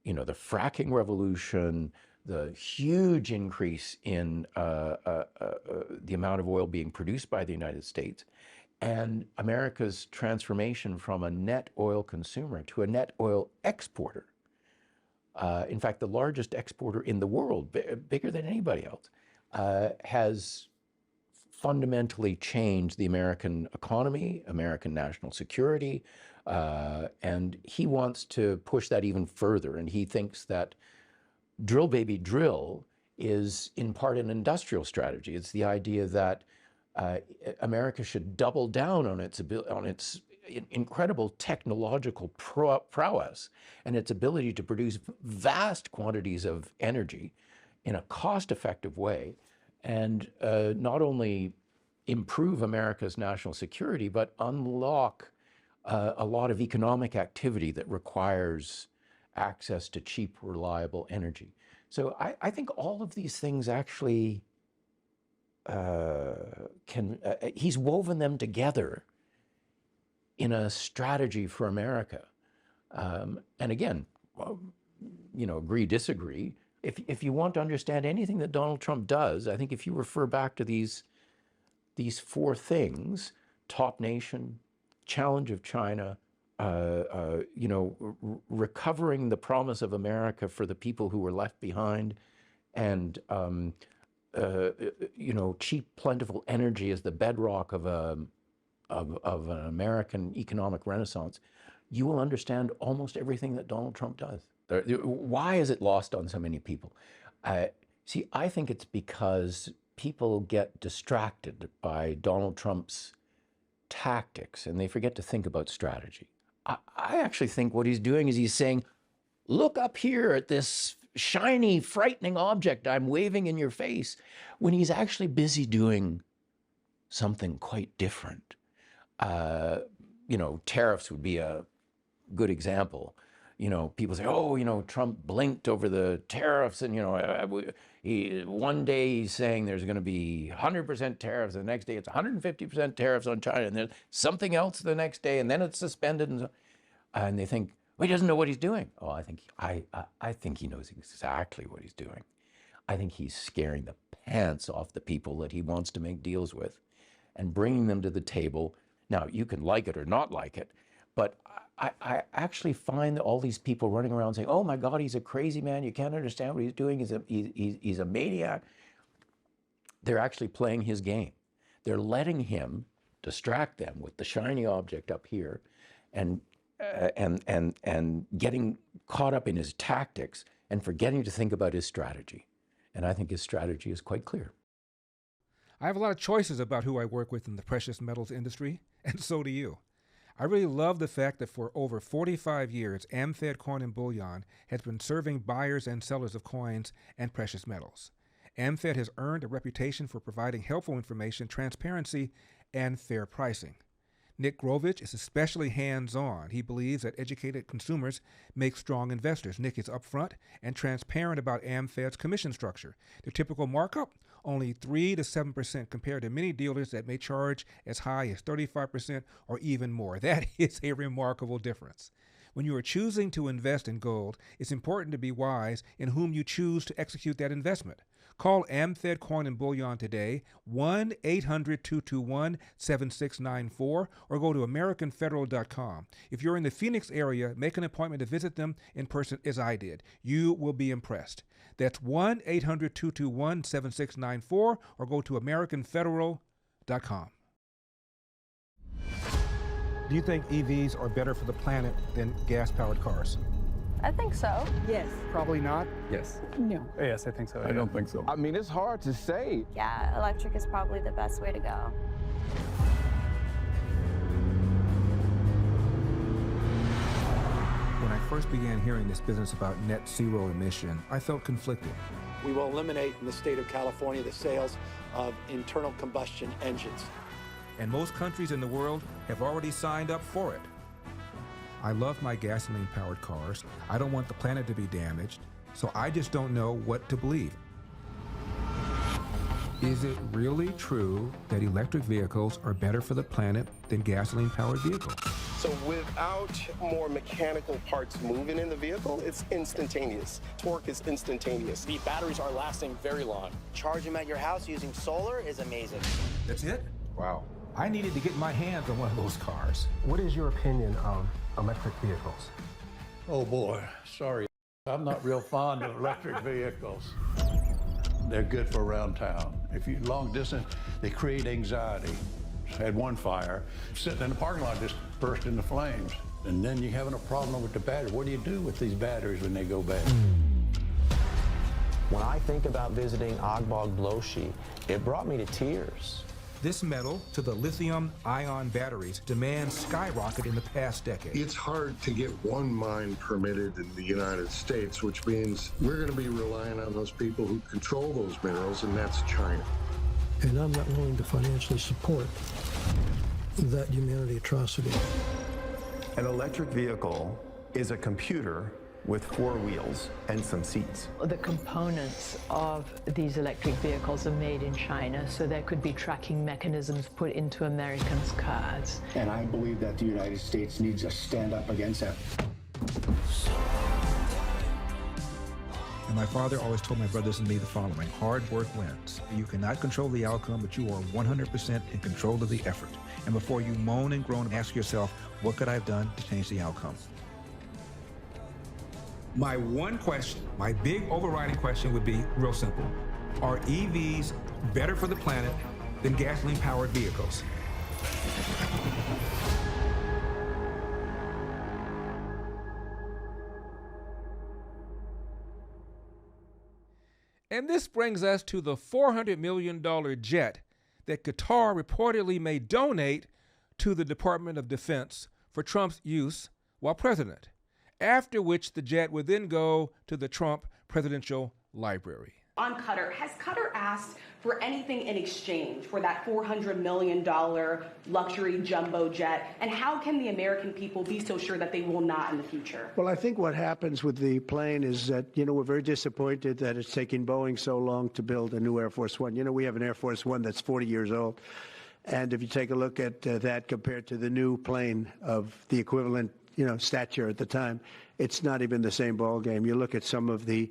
you know, the fracking revolution, the huge increase in the amount of oil being produced by the United States, and America's transformation from a net oil consumer to a net oil exporter. In fact, the largest exporter in the world, bigger than anybody else, has fundamentally changed the American economy, American national security, and he wants to push that even further. And he thinks that drill, baby, drill is in part an industrial strategy. It's the idea that America should double down on its incredible technological prowess and its ability to produce vast quantities of energy in a cost-effective way, and not only improve America's national security, but unlock a lot of economic activity that requires access to cheap, reliable energy. So I think all of these things actually he's woven them together in a strategy for America. And again, agree, disagree. If you want to understand anything that Donald Trump does, I think if you refer back to these four things: top nation, challenge of China, recovering the promise of America for the people who were left behind, and cheap, plentiful energy as the bedrock of an American economic renaissance, you will understand almost everything that Donald Trump does. Why is it lost on so many people? See, I think it's because people get distracted by Donald Trump's tactics and they forget to think about strategy. I actually think what he's doing is he's saying, look up here at this shiny, frightening object I'm waving in your face, when he's actually busy doing something quite different. Tariffs would be a good example. People say, Trump blinked over the tariffs, and one day he's saying there's going to be 100% tariffs, and the next day it's 150% tariffs on China, and there's something else the next day, and then it's suspended, and they think, well, he doesn't know what he's doing. Oh, I think he knows exactly what he's doing. I think he's scaring the pants off the people that he wants to make deals with, and bringing them to the table. Now, you can like it or not like it, but I actually find all these people running around saying, oh my God, he's a crazy man, you can't understand what he's doing, he's a maniac. They're actually playing his game. They're letting him distract them with the shiny object up here, and getting caught up in his tactics and forgetting to think about his strategy. And I think his strategy is quite clear. I have a lot of choices about who I work with in the precious metals industry, and so do you. I really love the fact that for over 45 years, AmFed Coin and Bullion has been serving buyers and sellers of coins and precious metals. AmFed has earned a reputation for providing helpful information, transparency, and fair pricing. Nick Grovich is especially hands-on. He believes that educated consumers make strong investors. Nick is upfront and transparent about AmFed's commission structure. Their typical markup, only 3 to 7% compared to many dealers that may charge as high as 35% or even more. That is a remarkable difference. When you are choosing to invest in gold, it's important to be wise in whom you choose to execute that investment. Call AmFed Coin and Bullion today, 1-800-221-7694, or go to AmericanFederal.com. If you're in the Phoenix area, make an appointment to visit them in person as I did. You will be impressed. That's 1-800-221-7694, or go to AmericanFederal.com. Do you think EVs are better for the planet than gas-powered cars? I think so. Yes. Probably not. Yes. No. Yes, I think so. I don't think so. I mean, it's hard to say. Yeah, electric is probably the best way to go. When I first began hearing this business about net zero emission, I felt conflicted. We will eliminate in the state of California the sales of internal combustion engines. And most countries in the world have already signed up for it. I love my gasoline-powered cars. I don't want the planet to be damaged, so I just don't know what to believe. Is it really true that electric vehicles are better for the planet than gasoline-powered vehicles? So without more mechanical parts moving in the vehicle, it's instantaneous. Torque is instantaneous. The batteries are lasting very long. Charging them at your house using solar is amazing. That's it? Wow. I needed to get my hands on one of those cars. What is your opinion of electric vehicles? Oh boy, sorry. I'm not real fond of electric vehicles. They're good for around town. If you long distance, they create anxiety. Had one fire, sitting in the parking lot, just burst into flames. And then you're having a problem with the battery. What do you do with these batteries when they go bad? When I think about visiting Ogbog Bloshi, it brought me to tears. this metal to the lithium-ion batteries demand skyrocket in the past decade. It's hard to get one mine permitted in the United States, which means we're going to be relying on those people who control those minerals, and that's China. And I'm not willing to financially support that humanity atrocity. An electric vehicle is a computer with 4 wheels and some seats. The components of these electric vehicles are made in China, so there could be tracking mechanisms put into Americans' cars. And I believe that the United States needs to stand up against that. And my father always told my brothers and me the following: hard work wins. You cannot control the outcome, but you are 100% in control of the effort. And before you moan and groan, ask yourself, what could I have done to change the outcome? My one question, my big overriding question would be real simple. Are EVs better for the planet than gasoline-powered vehicles? And this brings us to the $400 million jet that Qatar reportedly may donate to the Department of Defense for Trump's use while president, after which the jet would then go to the Trump Presidential Library. On Qatar, has Qatar asked for anything in exchange for that $400 million luxury jumbo jet? And how can the American people be so sure that they will not in the future? Well, I think what happens with the plane is that, we're very disappointed that it's taking Boeing so long to build a new Air Force One. We have an Air Force One that's 40 years old. And if you take a look at that compared to the new plane of the equivalent, stature at the time, it's not even the same ballgame. You look at some of the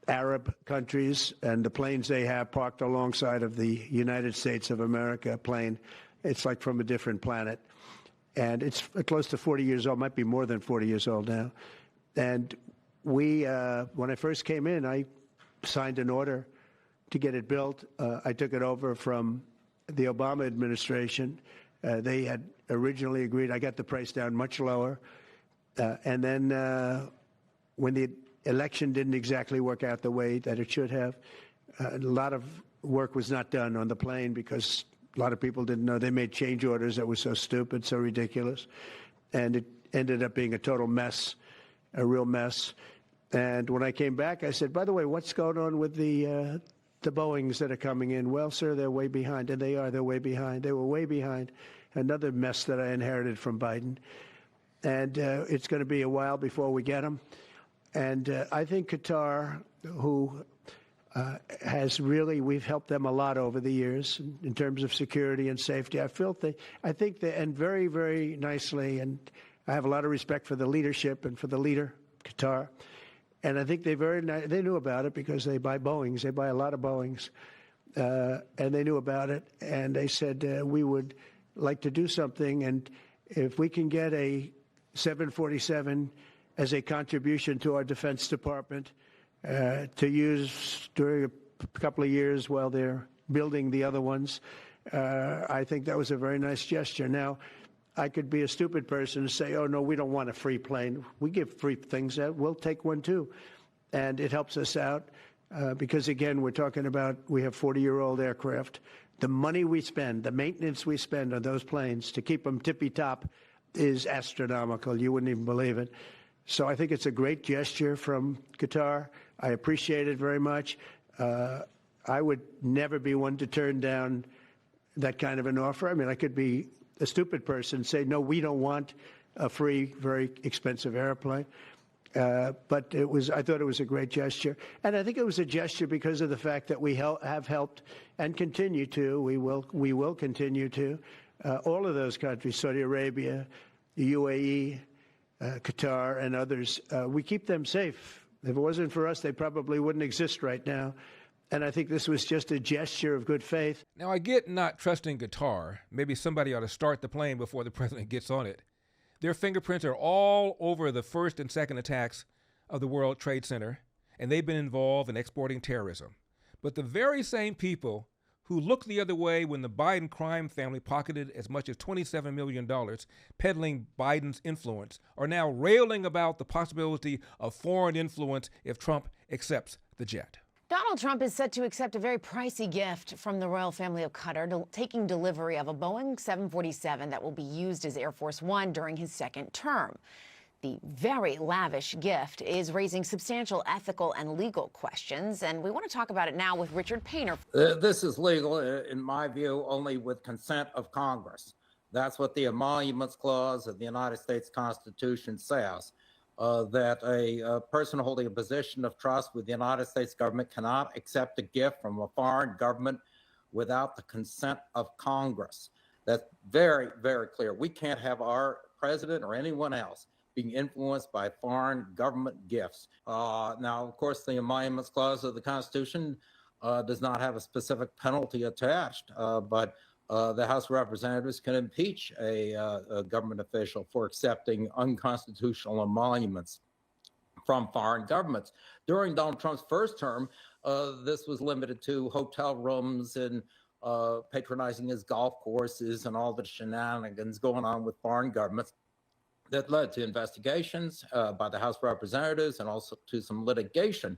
Arab countries and the planes they have parked alongside of the United States of America plane. It's like from a different planet. And it's close to 40 years old, might be more than 40 years old now. And we, when I first came in, I signed an order to get it built. I took it over from the Obama administration. They had originally agreed. I got the price down much lower. And then when the election didn't exactly work out the way that it should have, a lot of work was not done on the plane because a lot of people didn't know. They made change orders that were so stupid, so ridiculous. And it ended up being a total mess, a real mess. And when I came back, I said, by the way, what's going on with the Boeings that are coming in? Well, sir, they're way behind. And they are. They're way behind. They were way behind. Another mess that I inherited from Biden. And it's going to be a while before we get them. And I think Qatar, who has really, we've helped them a lot over the years in terms of security and safety. I think they, and very, very nicely, and I have a lot of respect for the leadership and for the leader, Qatar. And I think they knew about it because they buy Boeings. They buy a lot of Boeings. And they knew about it. And they said, we would like to do something. And if we can get a 747 as a contribution to our Defense Department to use during a couple of years while they're building the other ones, I think that was a very nice gesture. Now, I could be a stupid person and say, oh, no, we don't want a free plane. We give free things out. We'll take one, too. And it helps us out because, again, we're talking about we have 40-year-old aircraft. The money we spend, the maintenance we spend on those planes to keep them tippy-top is astronomical. You wouldn't even believe it. So I think it's a great gesture from Qatar. I appreciate it very much. I would never be one to turn down that kind of an offer. I mean, I could be a stupid person and say, no, we don't want a free, very expensive airplane. But I thought it was a great gesture. And I think it was a gesture because of the fact that we have helped and continue to, we will continue to, all of those countries, Saudi Arabia, the UAE, Qatar, and others. We keep them safe. If it wasn't for us, they probably wouldn't exist right now. And I think this was just a gesture of good faith. Now, I get not trusting Qatar. Maybe somebody ought to start the plane before the president gets on it. Their fingerprints are all over the first and second attacks of the World Trade Center, and they've been involved in exporting terrorism. But the very same people who looked the other way when the Biden crime family pocketed as much as $27 million peddling Biden's influence are now railing about the possibility of foreign influence if Trump accepts the jet. Donald Trump is set to accept a very pricey gift from the royal family of Qatar, taking delivery of a Boeing 747 that will be used as Air Force One during his second term. The very lavish gift is raising substantial ethical and legal questions, and we want to talk about it now with Richard Painter. This is legal, in my view, only with consent of Congress. That's what the Emoluments Clause of the United States Constitution says, that a person holding a position of trust with the United States government cannot accept a gift from a foreign government without the consent of Congress. That's very, very clear. We can't have our president or anyone else being influenced by foreign government gifts. Now, of course, the Emoluments Clause of the Constitution does not have a specific penalty attached, but the House of Representatives can impeach a government official for accepting unconstitutional emoluments from foreign governments. During Donald Trump's first term, this was limited to hotel rooms and patronizing his golf courses and all the shenanigans going on with foreign governments. That led to investigations by the House of Representatives and also to some litigation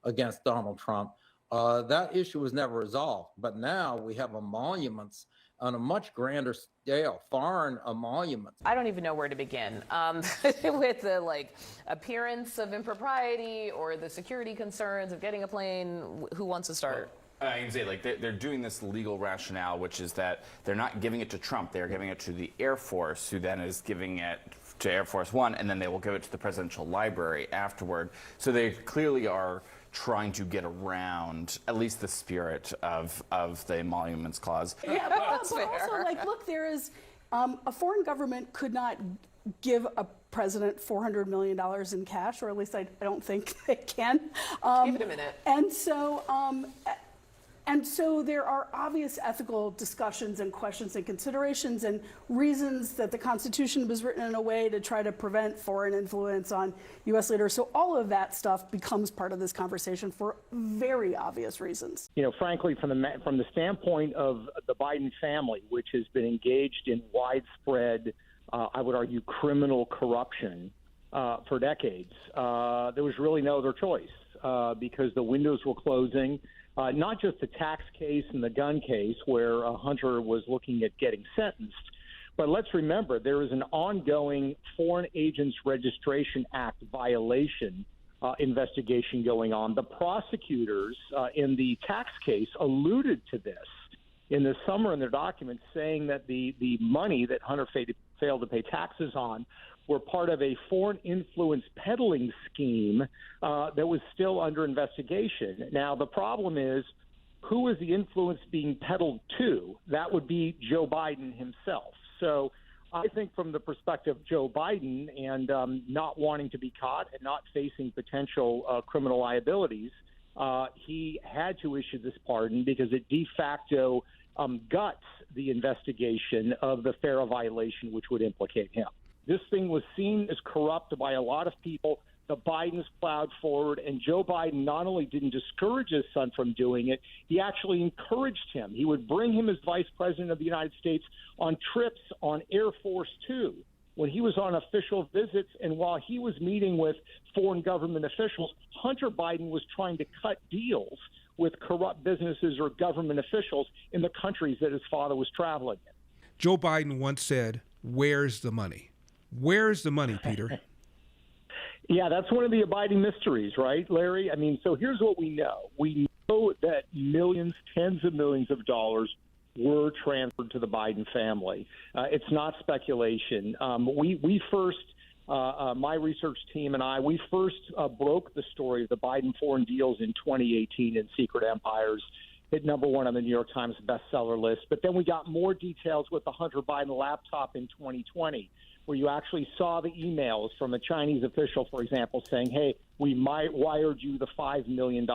against Donald Trump. That issue was never resolved, but now we have emoluments on a much grander scale, foreign emoluments. I don't even know where to begin with the appearance of impropriety or the security concerns of getting a plane. Who wants to start? I can say they're doing this legal rationale, which is that they're not giving it to Trump, they're giving it to the Air Force, who then is giving it to Air Force One, and then they will give it to the presidential library afterward. So they clearly are trying to get around at least the spirit of the Emoluments Clause. Yeah, but also, look, there is a foreign government could not give a president $400 million in cash, or at least I don't think they can. Give it a minute. And so there are obvious ethical discussions and questions and considerations and reasons that the Constitution was written in a way to try to prevent foreign influence on U.S. leaders. So all of that stuff becomes part of this conversation for very obvious reasons. You know, frankly, from the standpoint of the Biden family, which has been engaged in widespread, I would argue, criminal corruption for decades, there was really no other choice because the windows were closing. Not just the tax case and the gun case where Hunter was looking at getting sentenced, but let's remember there is an ongoing Foreign Agents Registration Act violation investigation going on. The prosecutors in the tax case alluded to this in the summer in their documents, saying that the money that Hunter failed to pay taxes on were part of a foreign influence peddling scheme that was still under investigation. Now, the problem is, who is the influence being peddled to? That would be Joe Biden himself. So I think from the perspective of Joe Biden and not wanting to be caught and not facing potential criminal liabilities, he had to issue this pardon because it de facto guts the investigation of the FARA violation, which would implicate him. This thing was seen as corrupt by a lot of people. The Bidens plowed forward, and Joe Biden not only didn't discourage his son from doing it, he actually encouraged him. He would bring him as vice president of the United States on trips on Air Force Two when he was on official visits, and while he was meeting with foreign government officials, Hunter Biden was trying to cut deals with corrupt businesses or government officials in the countries that his father was traveling in. Joe Biden once said, "Where's the money?" Where's the money, Peter? Yeah, that's one of the abiding mysteries, right, Larry? I mean, so here's what we know. We know that millions, tens of millions of dollars were transferred to the Biden family. It's not speculation. We first, my research team and I, we first broke the story of the Biden foreign deals in 2018 in Secret Empires. Hit number one on the New York Times bestseller list. But then we got more details with the Hunter Biden laptop in 2020. Where you actually saw the emails from a Chinese official, for example, saying, hey, we might wired you the $5 million.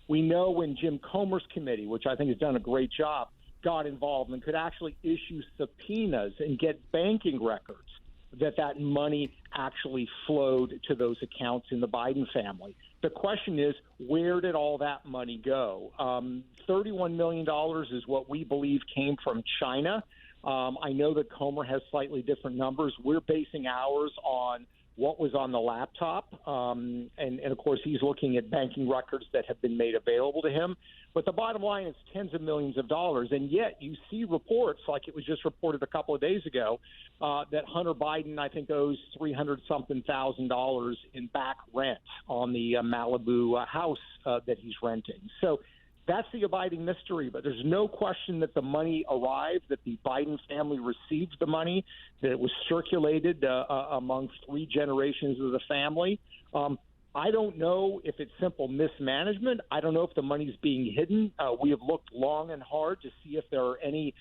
We know when Jim Comer's committee, which I think has done a great job, got involved and could actually issue subpoenas and get banking records, that money actually flowed to those accounts in the Biden family. The question is, where did all that money go? $31 million is what we believe came from China. I know that Comer has slightly different numbers. We're basing ours on what was on the laptop. And of course, he's looking at banking records that have been made available to him. But the bottom line is tens of millions of dollars. And yet you see reports, like it was just reported a couple of days ago, that Hunter Biden, I think, owes $300-something thousand in back rent on the Malibu house that he's renting. So that's the abiding mystery, but there's no question that the money arrived, that the Biden family received the money, that it was circulated among 3 generations of the family. I don't know if it's simple mismanagement. I don't know if the money's being hidden. We have looked long and hard to see if there are any,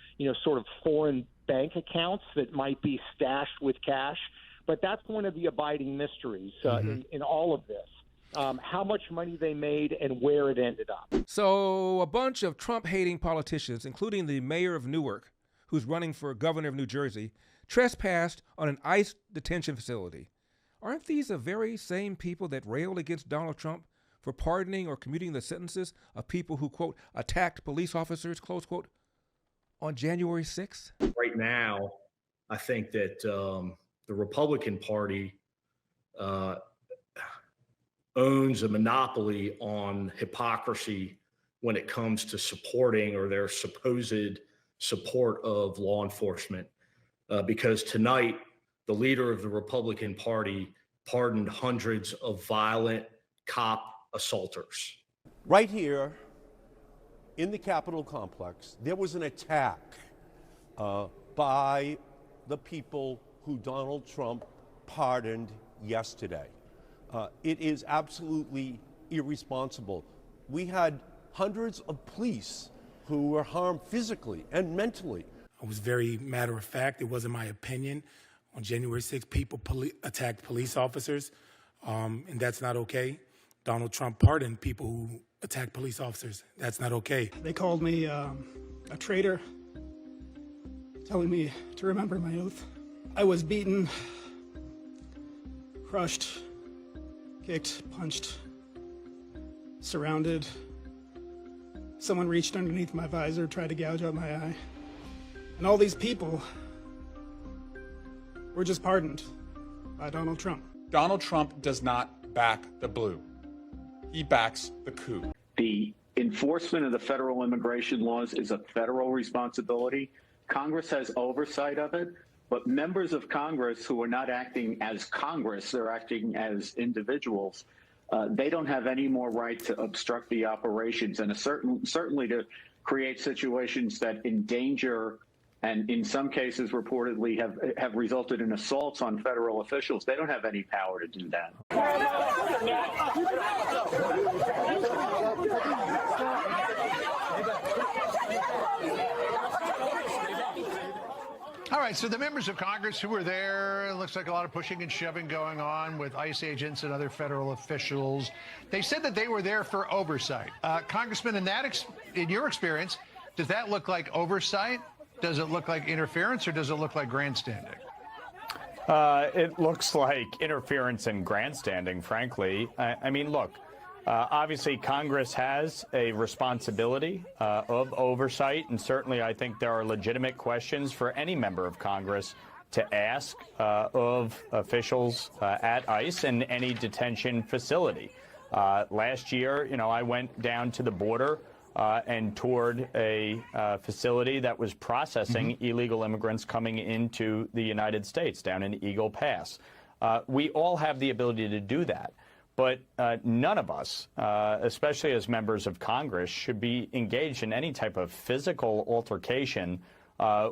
sort of foreign bank accounts that might be stashed with cash. But that's one of the abiding mysteries in all of this. How much money they made and where it ended up. So a bunch of Trump-hating politicians, including the mayor of Newark, who's running for governor of New Jersey, trespassed on an ICE detention facility. Aren't these the very same people that railed against Donald Trump for pardoning or commuting the sentences of people who, quote, attacked police officers, close quote, on January 6th? Right now, I think that the Republican Party owns a monopoly on hypocrisy when it comes to supporting or their supposed support of law enforcement. Because tonight, the leader of the Republican Party pardoned hundreds of violent cop assaulters. Right here in the Capitol complex, there was an attack by the people who Donald Trump pardoned yesterday. It is absolutely irresponsible. We had hundreds of police who were harmed physically and mentally. I was very matter of fact. It wasn't my opinion. On January 6th, people attacked police officers, and that's not okay. Donald Trump pardoned people who attacked police officers. That's not okay. They called me a traitor, telling me to remember my oath. I was beaten, crushed, kicked, punched, surrounded. Someone reached underneath my visor, tried to gouge out my eye. And all these people were just pardoned by Donald Trump. Donald Trump does not back the blue. He backs the coup. The enforcement of the federal immigration laws is a federal responsibility. Congress has oversight of it, but members of Congress who are not acting as Congress, they're acting as individuals, they don't have any more right to obstruct the operations and certainly to create situations that endanger and in some cases reportedly have resulted in assaults on federal officials. They don't have any power to do that. All right, so the members of Congress who were there, it looks like a lot of pushing and shoving going on with ICE agents and other federal officials. They said that they were there for oversight. Congressman, in your experience, does that look like oversight? Does it look like interference, or does it look like grandstanding? It looks like interference and grandstanding, frankly. I mean, look, obviously Congress has a responsibility of oversight, and certainly I think there are legitimate questions for any member of Congress to ask of officials at ICE and any detention facility. Last year, I went down to the border and toured a facility that was processing illegal immigrants coming into the United States down in Eagle Pass. We all have the ability to do that, but none of us, especially as members of Congress, should be engaged in any type of physical altercation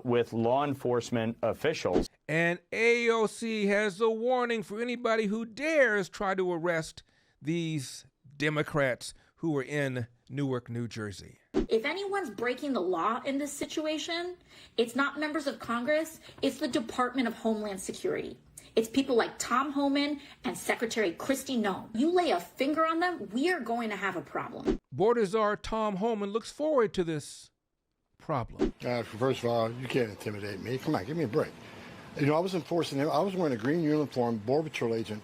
with law enforcement officials. And AOC has a warning for anybody who dares try to arrest these Democrats who were in Newark, New Jersey. If anyone's breaking the law in this situation, it's not members of Congress, it's the Department of Homeland Security. It's people like Tom Homan and Secretary Kristi Noem. You lay a finger on them, we are going to have a problem. Border Czar Tom Homan looks forward to this problem. First of all, you can't intimidate me. Come on, give me a break. I was enforcing it. I was wearing a green uniform, Border Patrol agent,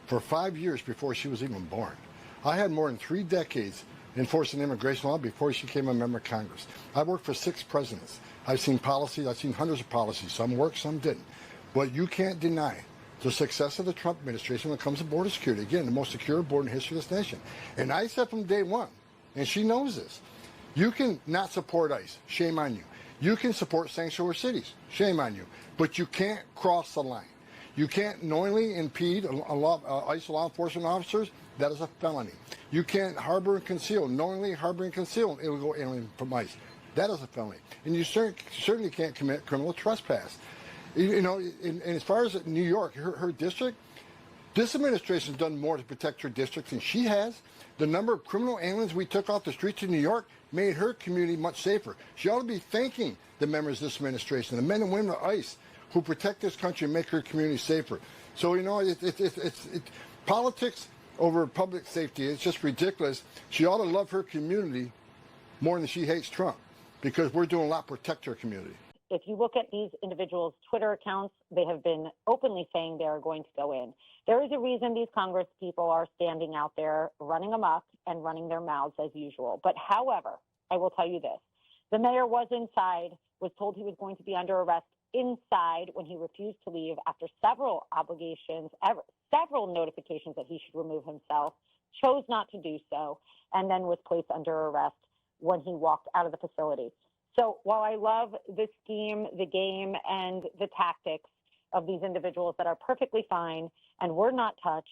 for 5 years before she was even born. I had more than 3 decades enforcing immigration law before she became a member of Congress. I worked for 6 presidents. I've seen policies, I've seen hundreds of policies. Some worked, some didn't. What you can't deny the success of the Trump administration when it comes to border security. Again, the most secure border in the history of this nation. And I said from day one, and she knows this, you can not support ICE. Shame on you. You can support sanctuary cities. Shame on you. But you can't cross the line. You can't knowingly impede ICE law enforcement officers. That is a felony. You can't harbor and conceal, knowingly harbor and conceal an illegal alien from ICE. That is a felony. And you certainly can't commit criminal trespass. You know, and as far as New York, her district, this administration has done more to protect her district than she has. The number of criminal aliens we took off the streets of New York made her community much safer. She ought to be thanking the members of this administration, the men and women of ICE, who protect this country and make her community safer. So, you know, it's politics over public safety. It's just ridiculous. She ought to love her community more than she hates Trump, because we're doing a lot to protect her community. If you look at these individuals' Twitter accounts, they have been openly saying they are going to go in. There is a reason these Congress people are standing out there running amok and running their mouths as usual. But however, I will tell you this. The mayor was inside, was told he was going to be under arrest inside when he refused to leave after several obligations, several notifications that he should remove himself, chose not to do so, and then was placed under arrest when he walked out of the facility. So while I love the scheme, the game, and the tactics of these individuals that are perfectly fine and were not touched,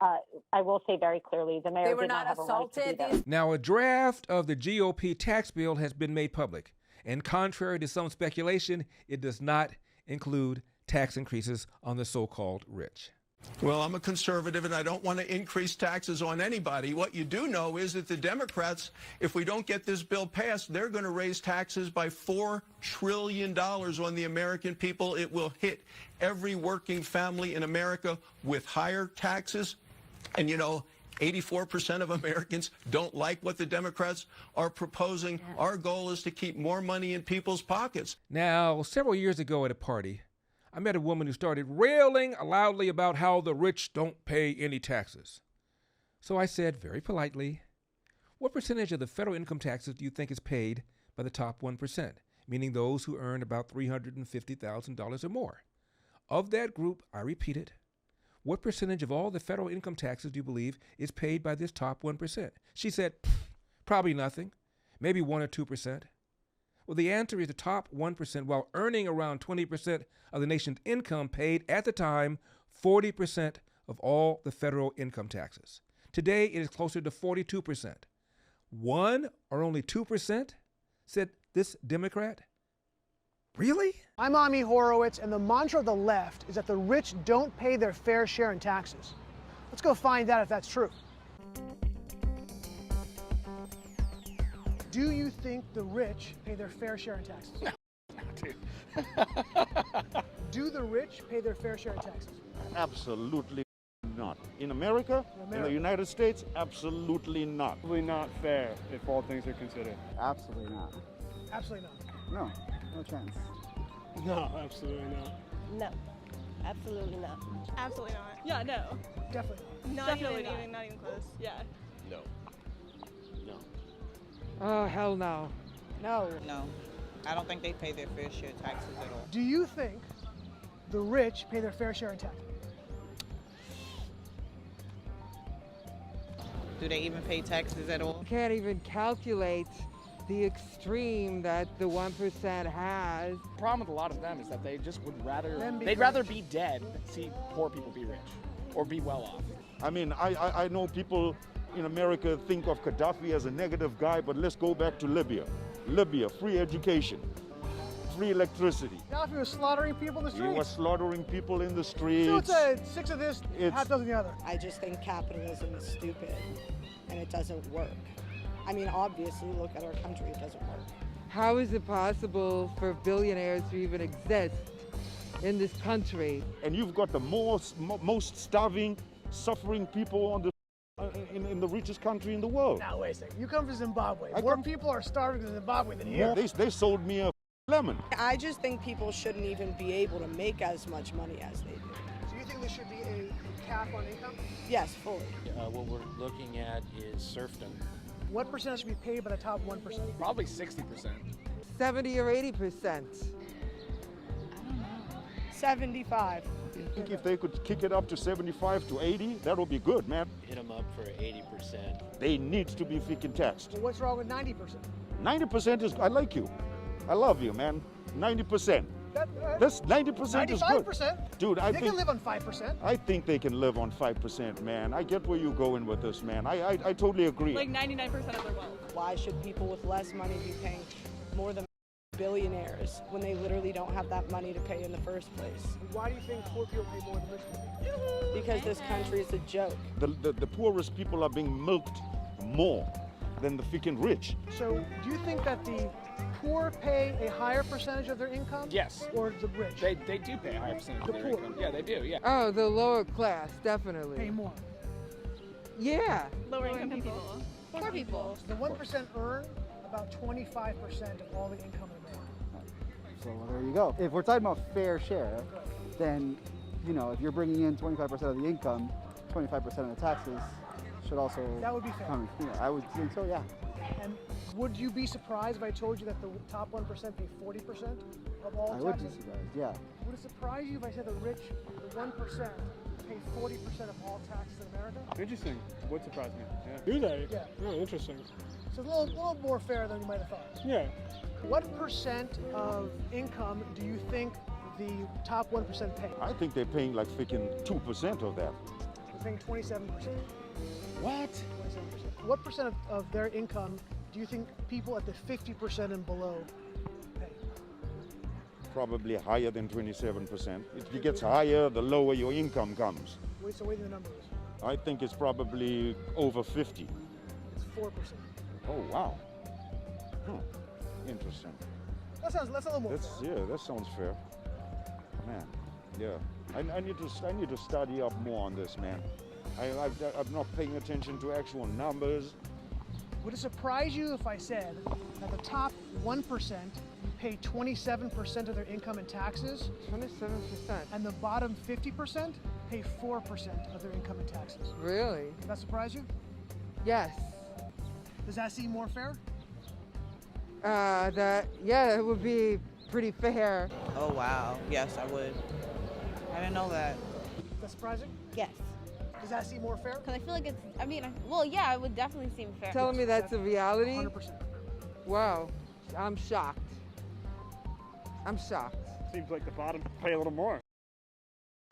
I will say very clearly, the mayor did not have a right to do that. Now, a draft of the GOP tax bill has been made public, and contrary to some speculation, it does not include tax increases on the so-called rich. Well, I'm a conservative and I don't want to increase taxes on anybody. What you do know is that the Democrats, if we don't get this bill passed, they're going to raise taxes by $4 trillion on the American people. It will hit every working family in America with higher taxes. And, you know, 84% of Americans don't like what the Democrats are proposing. Our goal is to keep more money in people's pockets. Now, several years ago at a party, I met a woman who started railing loudly about how the rich don't pay any taxes. So I said very politely, what percentage of the federal income taxes do you think is paid by the top 1%, meaning those who earn about $350,000 or more? Of that group, I repeated, what percentage of all the federal income taxes do you believe is paid by this top 1%? She said, probably nothing, maybe 1 or 2%. Well, the answer is the top 1%, while earning around 20% of the nation's income, paid at the time 40% of all the federal income taxes. Today, it is closer to 42%. 1 or only 2%, said this Democrat. Really? I'm Ami Horowitz, and the mantra of the left is that the rich don't pay their fair share in taxes. Let's go find out if that's true. Do you think the rich pay their fair share in taxes? No, dude. Do the rich pay their fair share in taxes? Absolutely not. In America, in the United States, absolutely not. Absolutely not fair, if all things are considered. Absolutely not. Absolutely not. No, no chance. No, absolutely not. No, absolutely not. Absolutely not. Yeah, no. Definitely not. Definitely Not even close. Yeah. No. No. Oh, hell no. No. No. I don't think they pay their fair share of taxes at all. Do you think the rich pay their fair share in taxes? Do they even pay taxes at all? You can't even calculate the extreme that the 1% has. The problem with a lot of them is that they just would rather, they'd rather be dead than see poor people be rich or be well off. I mean, I know people in America think of Gaddafi as a negative guy, but let's go back to Libya. Libya, free education, free electricity. Gaddafi was slaughtering people in the streets. He was slaughtering people in the streets. So it's a 6 of this, half dozen the other. I just think capitalism is stupid and it doesn't work. I mean, obviously, look at our country, it doesn't work. How is it possible for billionaires to even exist in this country? And you've got the most starving, suffering people on the in the richest country in the world. Now, wait a second. You come from Zimbabwe. More people are starving in Zimbabwe than here. They sold me a lemon. I just think people shouldn't even be able to make as much money as they do. So you think there should be a cap on income? Yes, fully. What we're looking at is serfdom. What percentage should be paid by the top 1%? Probably 60%. 70 or 80%. I don't know. 75. I think if they could kick it up to 75 to 80, that would be good, man. Hit them up for 80%. They need to be freaking taxed. Well, what's wrong with 90%? 90% is, I like you. I love you, man. 90%. That's 90% is good. 95%? Dude, I they think, can live on 5%. I think they can live on 5%, man. I get where you're going with this, man. I totally agree. Like 99% of their wealth. Why should people with less money be paying more than billionaires when they literally don't have that money to pay in the first place? Why do you think poor people pay more than rich people? Because this country is a joke. The poorest people are being milked more than the freaking rich. So do you think that the poor pay a higher percentage of their income? Yes. Or the rich? They do pay a higher percentage of their poor. income. Yeah, they do, yeah. Oh, the lower class, definitely. Pay more. Yeah. Lower income people. Poor people. The 1% earn about 25% of all the income in America. So there you go. If we're talking about fair share, then, you know, if you're bringing in 25% of the income, 25% of the taxes should also That would be fair. come. Yeah, I would think so, yeah. And would you be surprised if I told you that the top 1% pay 40% of all I would be taxes? surprised, yeah. Would it surprise you if I said the rich, the 1%, pay 40% of all taxes in America? Interesting. Would surprise me. Yeah. Do they? Yeah. Oh, interesting. So it's a little more fair than you might have thought. Yeah. What percent of income do you think the top 1% pay? I think they're paying like freaking 2% of that. They're paying 27%. What? 27%. What percent of their income do you think people at the 50% and below pay? Probably higher than 27%. It gets higher the lower your income comes. Wait, so what do the number is? I think it's probably over 50. It's 4%. Oh, wow. Interesting. That's a little more fair. Yeah, that sounds fair. Man, yeah. I need to study up more on this, man. I'm not paying attention to actual numbers. Would it surprise you if I said that the top 1% pay 27% of their income in taxes? 27%. And the bottom 50% pay 4% of their income in taxes. Really? Does that surprise you? Yes. Does that seem more fair? It would be pretty fair. Oh, wow. Yes, I would. I didn't know that. Is that surprising? Yes. Does that seem more fair? Because I feel like it's, yeah, it would definitely seem fair. Telling me that's a reality? 100%. Wow. I'm shocked. Seems like the bottom pay a little more.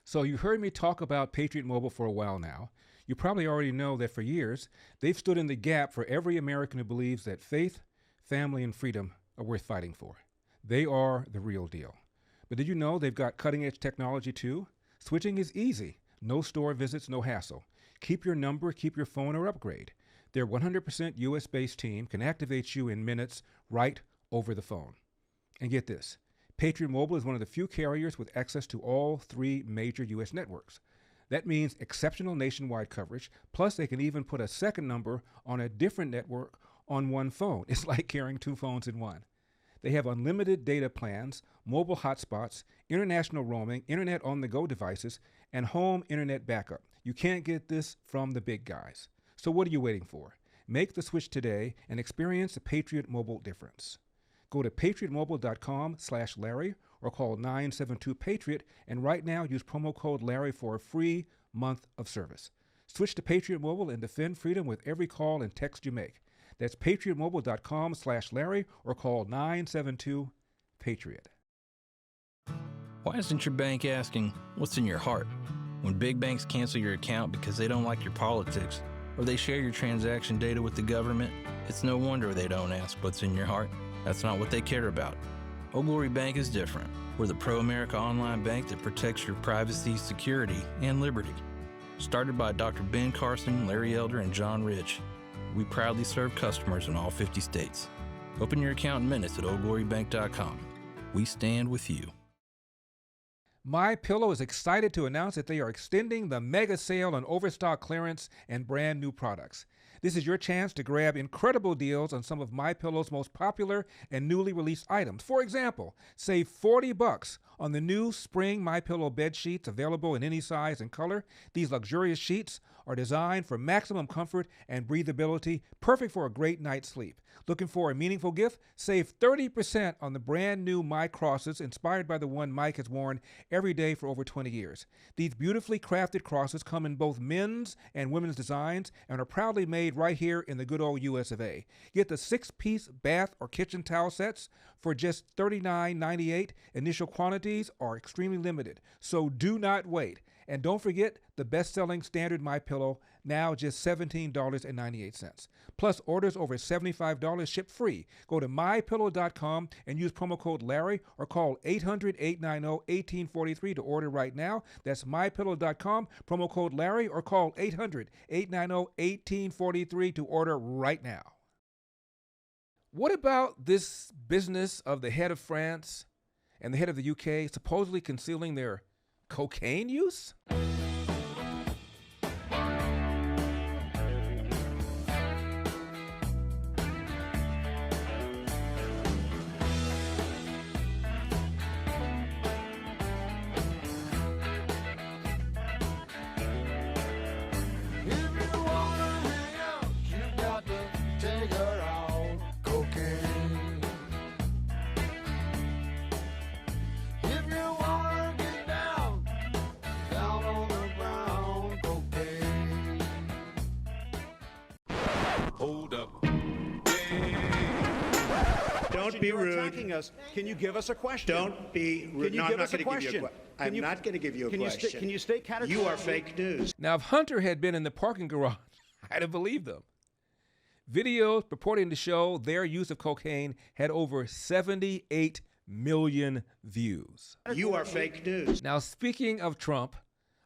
So you heard me talk about Patriot Mobile for a while now. You probably already know that for years, they've stood in the gap for every American who believes that faith, family, and freedom are worth fighting for. They are the real deal. But did you know they've got cutting-edge technology too? Switching is easy. No store visits, no hassle. Keep your number, keep your phone, or upgrade. Their 100% US-based team can activate you in minutes right over the phone. And get this, Patriot Mobile is one of the few carriers with access to all 3 major US networks. That means exceptional nationwide coverage, plus they can even put a second number on a different network on one phone. It's like carrying 2 phones in one. They have unlimited data plans, mobile hotspots, international roaming, internet on-the-go devices, and home internet backup. You can't get this from the big guys. So what are you waiting for? Make the switch today and experience the Patriot Mobile difference. Go to patriotmobile.com/Larry or call 972-PATRIOT, and right now use promo code Larry for a free month of service. Switch to Patriot Mobile and defend freedom with every call and text you make. That's patriotmobile.com/Larry or call 972-PATRIOT. Why isn't your bank asking, what's in your heart? When big banks cancel your account because they don't like your politics, or they share your transaction data with the government, it's no wonder they don't ask what's in your heart. That's not what they care about. Old Glory Bank is different. We're the pro-America online bank that protects your privacy, security, and liberty. Started by Dr. Ben Carson, Larry Elder, and John Rich, we proudly serve customers in all 50 states. Open your account in minutes at oldglorybank.com. We stand with you. MyPillow is excited to announce that they are extending the mega sale on overstock clearance and brand new products. This is your chance to grab incredible deals on some of MyPillow's most popular and newly released items. For example, save $40 on the new spring MyPillow bed sheets available in any size and color. These luxurious sheets are designed for maximum comfort and breathability, perfect for a great night's sleep. Looking for a meaningful gift? Save 30% on the brand new My Crosses, inspired by the one Mike has worn every day for over 20 years. These beautifully crafted crosses come in both men's and women's designs and are proudly made right here in the good old US of A. Get the 6-piece bath or kitchen towel sets for just $39.98. Initial quantities are extremely limited, so do not wait. And don't forget the best-selling standard MyPillow, now just $17.98. Plus, orders over $75 ship free. Go to MyPillow.com and use promo code Larry or call 800-890-1843 to order right now. That's MyPillow.com, promo code Larry, or call 800-890-1843 to order right now. What about this business of the head of France and the head of the UK supposedly concealing their cocaine use? Don't be rude. Attacking us. Can you give us a question? Don't be rude. Can you give us a question? I'm not going to give you a question. Can you state categorically? You are fake news. Now, if Hunter had been in the parking garage, I'd have believed them. Videos purporting to show their use of cocaine had over 78 million views. You are fake news. Now, speaking of Trump,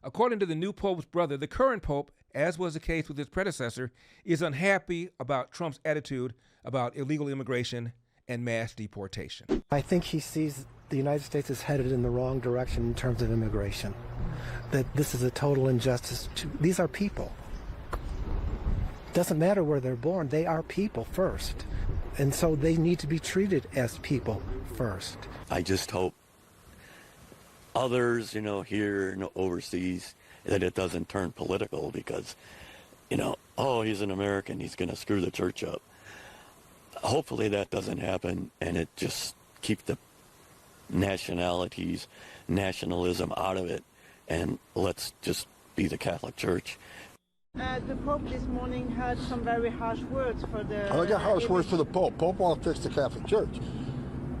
according to the new Pope's brother, the current Pope, as was the case with his predecessor, is unhappy about Trump's attitude about illegal immigration and mass deportation. I think he sees the United States is headed in the wrong direction in terms of immigration. That this is a total injustice. These are people. Doesn't matter where they're born, they are people first. And so they need to be treated as people first. I just hope others, here and overseas, that it doesn't turn political because, oh, he's an American, he's going to screw the church up. Hopefully that doesn't happen, and it just keep the nationalism out of it, and let's just be the Catholic Church. The Pope this morning had some very harsh words for the... I got harsh words for the Pope. Pope wants to fix the Catholic Church.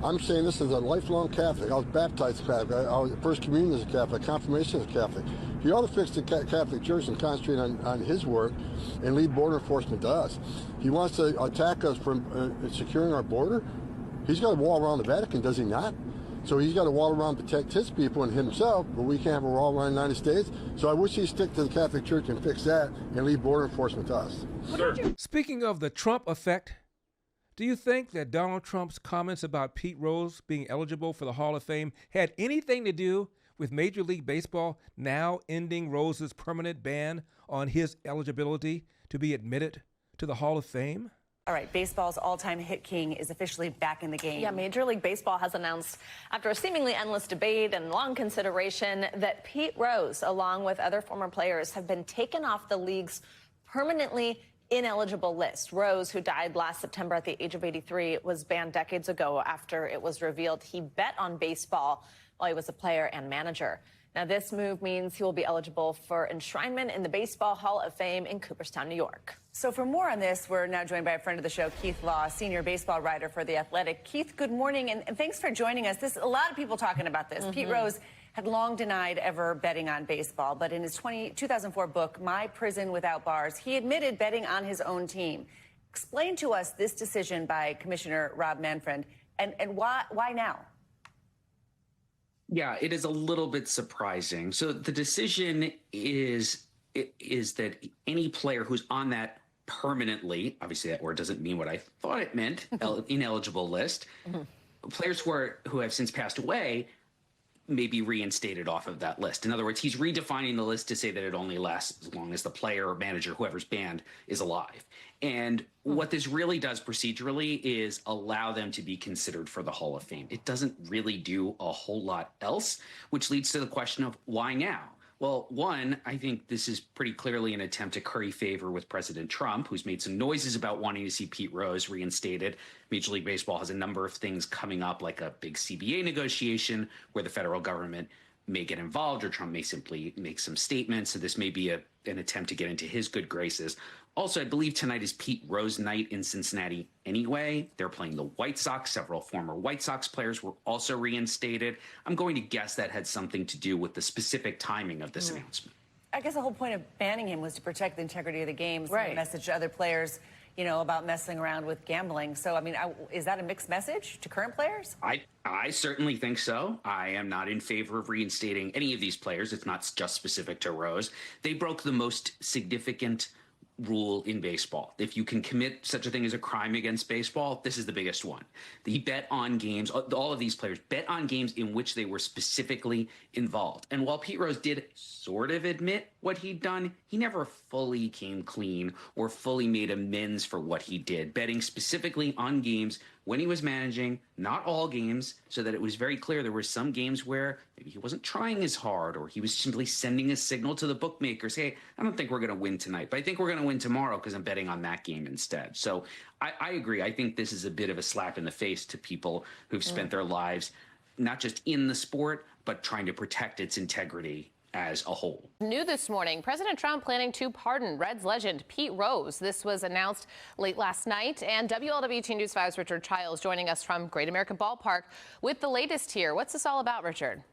I'm saying this as a lifelong Catholic. I was baptized Catholic. I was First Communion as a Catholic. Confirmation as a Catholic. He ought to fix the Catholic Church and concentrate on his work and leave border enforcement to us. He wants to attack us from securing our border. He's got a wall around the Vatican, does he not? So he's got a wall around to protect his people and himself, but we can't have a wall around the United States. So I wish he'd stick to the Catholic Church and fix that and leave border enforcement to us. Speaking of the Trump effect, do you think that Donald Trump's comments about Pete Rose being eligible for the Hall of Fame had anything to do with Major League Baseball now ending Rose's permanent ban on his eligibility to be admitted to the Hall of Fame? All right, baseball's all-time hit king is officially back in the game. Yeah, Major League Baseball has announced, after a seemingly endless debate and long consideration, that Pete Rose, along with other former players, have been taken off the league's permanently ineligible list. Rose, who died last September at the age of 83, was banned decades ago after it was revealed he bet on baseball while he was a player and manager. Now, this move means he will be eligible for enshrinement in the Baseball Hall of Fame in Cooperstown, New York. So for more on this, we're now joined by a friend of the show, Keith Law, senior baseball writer for The Athletic. Keith, good morning, and thanks for joining us. A lot of people talking about this. Pete Rose had long denied ever betting on baseball, but in his 2004 book, My Prison Without Bars, he admitted betting on his own team. Explain to us this decision by Commissioner Rob Manfred, and why now? Yeah, it is a little bit surprising. So the decision is that any player who's on that permanently, obviously that word doesn't mean what I thought it meant, ineligible list, players who have since passed away may be reinstated off of that list. In other words, he's redefining the list to say that it only lasts as long as the player or manager, whoever's banned, is alive. And what this really does procedurally is allow them to be considered for the Hall of Fame. It doesn't really do a whole lot else, which leads to the question of why now? Well, one, I think this is pretty clearly an attempt to curry favor with President Trump, who's made some noises about wanting to see Pete Rose reinstated. Major League Baseball has a number of things coming up, like a big CBA negotiation where the federal government may get involved, or Trump may simply make some statements. So this may be an attempt to get into his good graces. Also, I believe tonight is Pete Rose night in Cincinnati anyway. They're playing the White Sox. Several former White Sox players were also reinstated. I'm going to guess that had something to do with the specific timing of this announcement. I guess the whole point of banning him was to protect the integrity of the games, Right. and a message to other players, you know, about messing around with gambling. So, I mean, is that a mixed message to current players? I certainly think so. I am not in favor of reinstating any of these players. It's not just specific to Rose. They broke the most significant rule in baseball. If you can commit such a thing as a crime against baseball, this is the biggest one. He bet on games, all of these players bet on games in which they were specifically involved. And while Pete Rose did sort of admit what he'd done, he never fully came clean or fully made amends for what he did, betting specifically on games when he was managing, not all games, so that it was very clear there were some games where maybe he wasn't trying as hard, or he was simply sending a signal to the bookmakers, hey, I don't think we're going to win tonight, but I think we're going to win tomorrow because I'm betting on that game instead. So I agree. I think this is a bit of a slap in the face to people who've spent their lives not just in the sport, but trying to protect its integrity as a whole. New this morning, President Trump planning to pardon Reds legend Pete Rose. This was announced late last night, and WLWT News 5's Richard Childs joining us from Great American Ballpark with the latest here. What's this all about, Richard?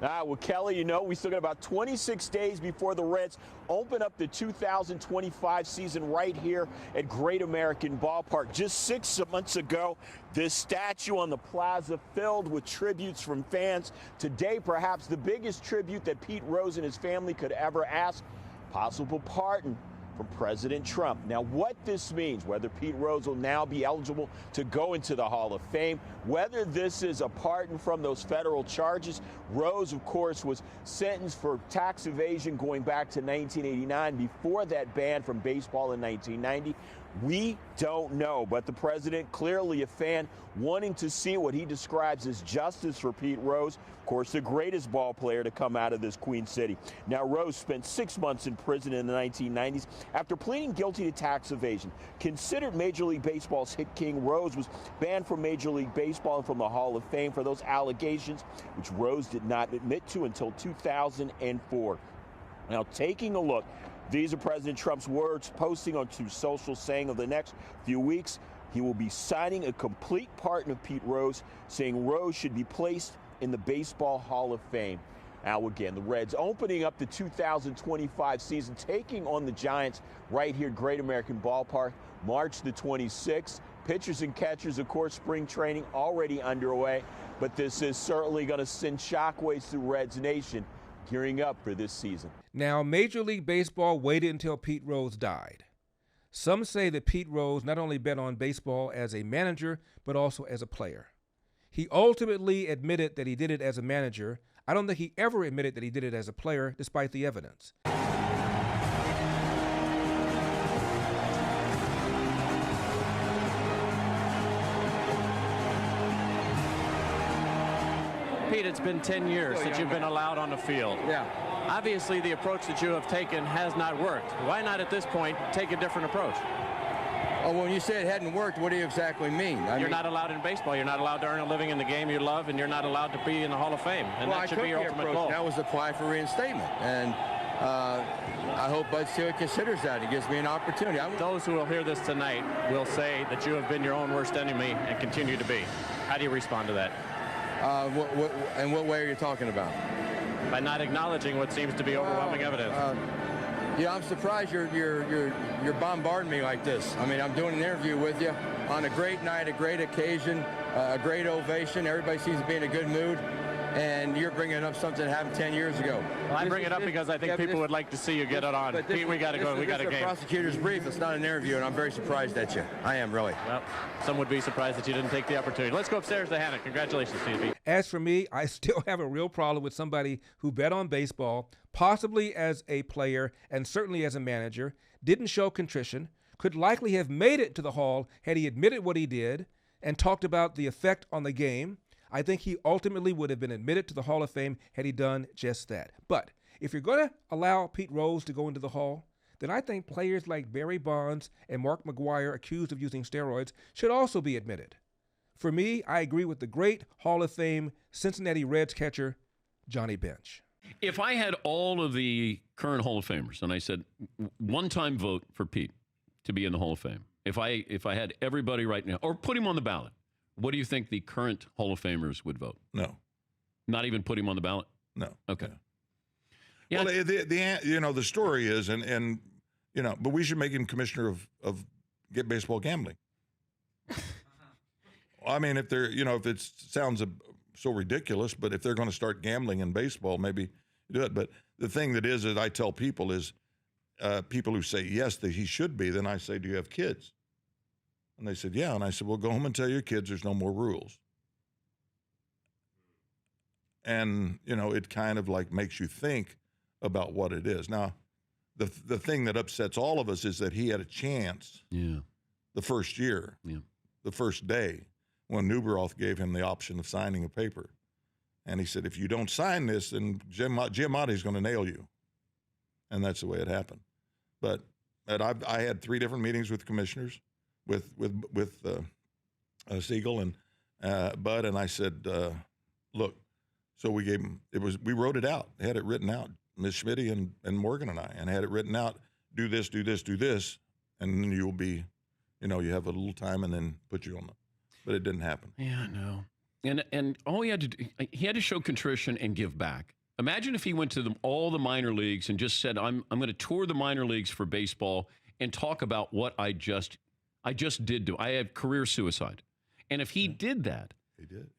Well, Kelly, you know, we still got about 26 days before the Reds open up the 2025 season right here at Great American Ballpark. Just 6 months ago, this statue on the plaza filled with tributes from fans. Today, perhaps the biggest tribute that Pete Rose and his family could ever ask, possible pardon from President Trump. Now, what this means, whether Pete Rose will now be eligible to go into the Hall of Fame, whether this is a pardon from those federal charges. Rose, of course, was sentenced for tax evasion going back to 1989, before that ban from baseball in 1990. We don't know, but the president, clearly a fan, wanting to see what he describes as justice for Pete Rose, of course, the greatest ball player to come out of this Queen City. Now, Rose spent 6 months in prison in the 1990s after pleading guilty to tax evasion. Considered Major League Baseball's hit king, Rose was banned from Major League Baseball and from the Hall of Fame for those allegations, which Rose did not admit to until 2004. Now, taking a look, these are President Trump's words, posting onto social, saying of the next few weeks, he will be signing a complete pardon of Pete Rose, saying Rose should be placed in the Baseball Hall of Fame. Now, again, the Reds opening up the 2025 season, taking on the Giants right here at Great American Ballpark, March the 26th. Pitchers and catchers, of course, spring training already underway, but this is certainly going to send shockwaves through Reds Nation, gearing up for this season. Now, Major League Baseball waited until Pete Rose died. Some say that Pete Rose not only bet on baseball as a manager, but also as a player. He ultimately admitted that he did it as a manager. I don't think he ever admitted that he did it as a player, despite the evidence. Pete, it's been 10 years since you've been allowed on the field. Yeah. Obviously, the approach that you have taken has not worked. Why not at this point take a different approach? Oh, when you say it hadn't worked, what do you exactly mean? You're not allowed in baseball. You're not allowed to earn a living in the game you love, and you're not allowed to be in the Hall of Fame. And well, that should be your ultimate goal. That was apply for reinstatement. And I hope Bud Stewart considers that. It gives me an opportunity. Those who will hear this tonight will say that you have been your own worst enemy and continue to be. How do you respond to that? In what way are you talking about? By not acknowledging what seems to be overwhelming evidence. Yeah, I'm surprised you're bombarding me like this. I mean, I'm doing an interview with you on a great night, a great occasion, a great ovation. Everybody seems to be in a good mood. and you're bringing up something that happened 10 years ago. Well, I bring it up because I think people would like to see you get it on. Pete, we got to go. We got a game. This is a prosecutor's brief. It's not an interview, and I'm very surprised at you. I am, really. Well, some would be surprised that you didn't take the opportunity. Let's go upstairs to Hannah. Congratulations to you, Pete. As for me, I still have a real problem with somebody who bet on baseball, possibly as a player and certainly as a manager, didn't show contrition, could likely have made it to the Hall had he admitted what he did and talked about the effect on the game. I think he ultimately would have been admitted to the Hall of Fame had he done just that. But if you're going to allow Pete Rose to go into the Hall, then I think players like Barry Bonds and Mark McGwire accused of using steroids should also be admitted. For me, I agree with the great Hall of Fame Cincinnati Reds catcher, Johnny Bench. If I had all of the current Hall of Famers and I said one-time vote for Pete to be in the Hall of Fame, if I had everybody right now, or put him on the ballot, what do you think the current Hall of Famers would vote? No. Not even put him on the ballot? No. Okay. Yeah. Well, the story is, and but we should make him commissioner of baseball gambling. I mean, if it sounds so ridiculous, but if they're going to start gambling in baseball, maybe do it. But the thing that I tell people is, people who say yes that he should be, then I say, do you have kids? And they said, yeah. And I said, well, go home and tell your kids there's no more rules. And, it kind of like makes you think about what it is. Now, the thing that upsets all of us is that he had a chance the first year, the first day, when Newbroth gave him the option of signing a paper. And he said, if you don't sign this, then Giamatti's going to nail you. And that's the way it happened. But I had 3 different meetings with commissioners, with Siegel and Bud, and I said, look, so we gave him, we wrote it out, had it written out, Ms. Schmitty and Morgan and I, and had it written out, do this, do this, do this, and then you'll be, you have a little time and then put you on the, but it didn't happen. Yeah, no. And all he had to do, he had to show contrition and give back. Imagine if he went to all the minor leagues and just said, I'm going to tour the minor leagues for baseball and talk about what I just did do. I had career suicide. And if he did that,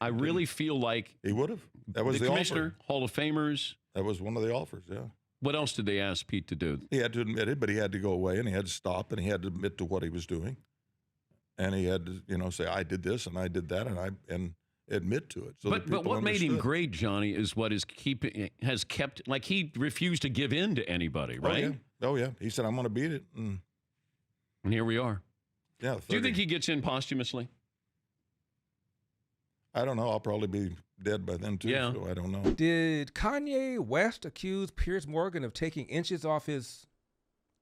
I really feel like he would have. That was the commissioner, offer. Hall of Famers. That was one of the offers, yeah. What else did they ask Pete to do? He had to admit it, but he had to go away and he had to stop and he had to admit to what he was doing. And he had to, say, I did this and I did that and admit to it. So but what made him great, Johnny, is what has kept, like he refused to give in to anybody, right? Oh, yeah. He said, I'm going to beat it. And here we are. Yeah. Do you think he gets in posthumously? I don't know. I'll probably be dead by then, too. Yeah. So I don't know. Did Kanye West accuse Piers Morgan of taking inches off his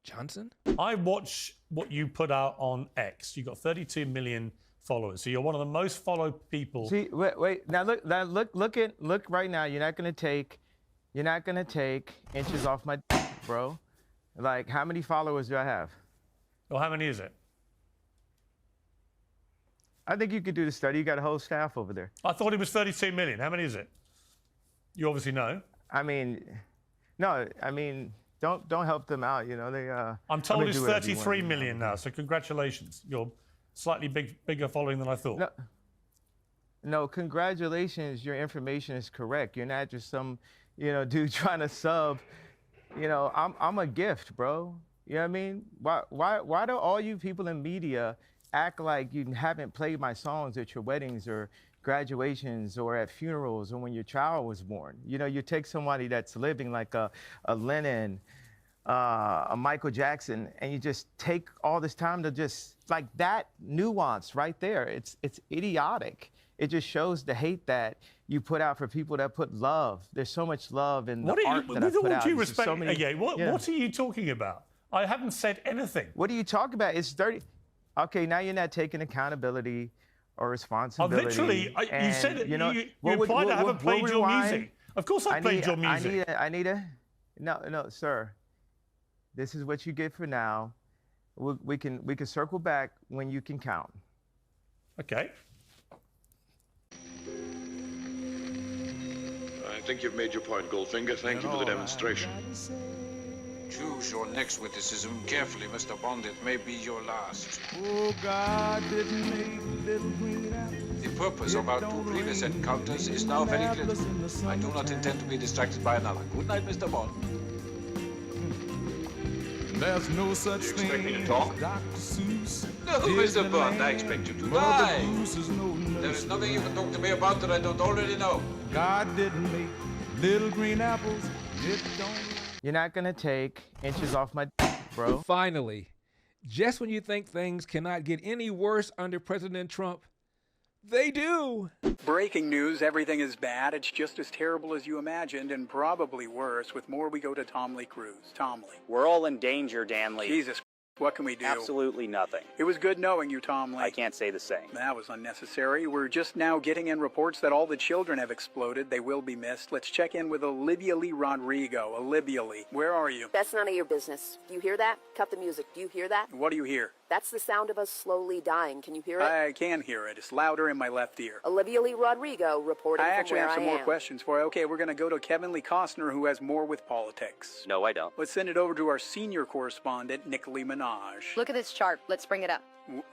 Johnson? I watch what you put out on X. You got 32 million followers, so you're one of the most followed people. See, wait. Now look right now. You're not gonna take inches off my bro. Like, how many followers do I have? Well, how many is it? I think you could do the study. You got a whole staff over there. I thought it was 32 million. How many is it? You obviously know. I mean, no. I mean, don't help them out. They. I'm told it's 33 million now. So congratulations. You're slightly bigger following than I thought. No, congratulations. Your information is correct. You're not just some, dude trying to sub. I'm a gift, bro. You know what I mean? Why do all you people in media act like you haven't played my songs at your weddings or graduations or at funerals or when your child was born? You take somebody that's living like a Lennon, a Michael Jackson, and you just take all this time to just, like, that nuance right there. It's idiotic. It just shows the hate that you put out for people that put love. There's so much love in the art that I put out. With all due respect, what are you talking about? I haven't said anything. What are you talking about? It's 30. Okay, now you're not taking accountability or responsibility. You said it. You implied I haven't played your music. Of course I played your music. No, sir. This is what you get for now. We can circle back when you can count. Okay. I think you've made your point, Goldfinger. Thank you for the demonstration. Choose your next witticism carefully, Mr. Bond. It may be your last. Oh, God didn't make little green apples. The purpose of our two previous encounters is now very clear. I do not intend to be distracted by another. Good night, Mr. Bond. There's no such You thing expect me to talk? as Dr. Seuss. No, Mr. Bond, I expect you to die. There is nothing you can talk to me about that I don't already know. God didn't make little green apples. It don't. You're not gonna take inches off my dick, bro. Finally, just when you think things cannot get any worse under President Trump, they do. Breaking news, everything is bad. It's just as terrible as you imagined, and probably worse. With more, we go to Tom Lee Cruz. Tom Lee. We're all in danger, Dan Lee. Jesus, what can we do? Absolutely nothing. It was good knowing you, Tom Lee. I can't say the same. That was unnecessary. We're just now getting in reports that all the children have exploded. They will be missed. Let's check in with Olivia Lee Rodrigo. Olivia Lee, where are you? That's none of your business. Do you hear that? Cut the music. Do you hear that? What do you hear? That's the sound of us slowly dying. Can you hear it? I can hear it. It's louder in my left ear. Olivia Lee Rodrigo reporting I from actually where have some I more am. questions for you. Okay, we're going to go to Kevin Lee Costner, who has more with politics. No, I don't. Let's send it over to our senior correspondent, Nick Lee Minaj. Look at this chart. Let's bring it up.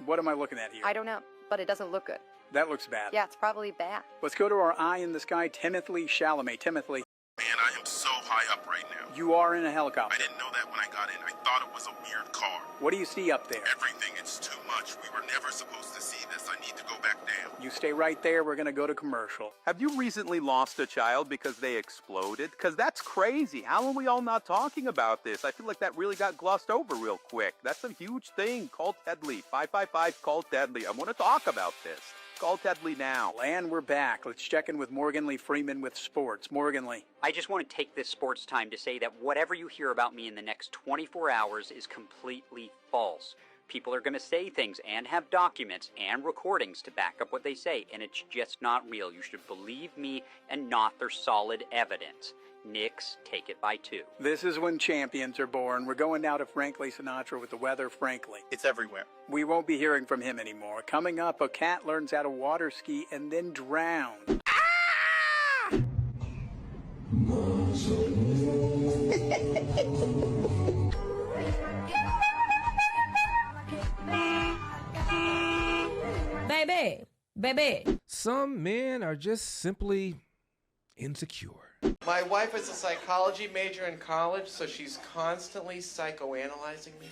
What am I looking at here? I don't know, but it doesn't look good. That looks bad. Yeah, it's probably bad. Let's go to our eye in the sky, Timothy Chalamet. Timothy. Man, I am so high up right now. You are in a helicopter. I didn't know that when I got in. I thought it was a weird car. What do you see up there? Everything. It's too much. We were never supposed to see this. I need to go back down. You stay right there. We're going to go to commercial. Have you recently lost a child because they exploded? Because that's crazy. How are we all not talking about this? I feel like that really got glossed over real quick. That's a huge thing. Call Tedley. 555 call Tedley. I want to talk about this. Call Tedley now. And we're back. Let's check in with Morgan Lee Freeman with sports. Morgan Lee. I just want to take this sports time to say that whatever you hear about me in the next 24 hours is completely false. People are going to say things and have documents and recordings to back up what they say, and it's just not real. You should believe me and not their solid evidence. Knicks take it by 2. This is when champions are born. We're going now to Frankly Sinatra with the weather, Frankly. It's everywhere. We won't be hearing from him anymore. Coming up, a cat learns how to water ski and then drown. Baby. Some men are just simply insecure. My wife is a psychology major in college, so she's constantly psychoanalyzing me.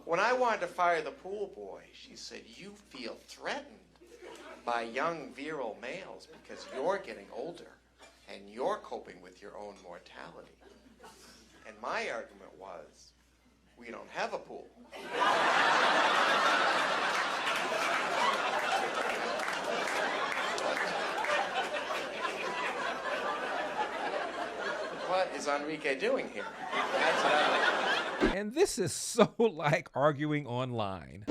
When I wanted to fire the pool boy, she said, "You feel threatened by young virile males because you're getting older and you're coping with your own mortality." And my argument was, we don't have a pool. What is Enrique doing here? That's what I like. And this is so like arguing online.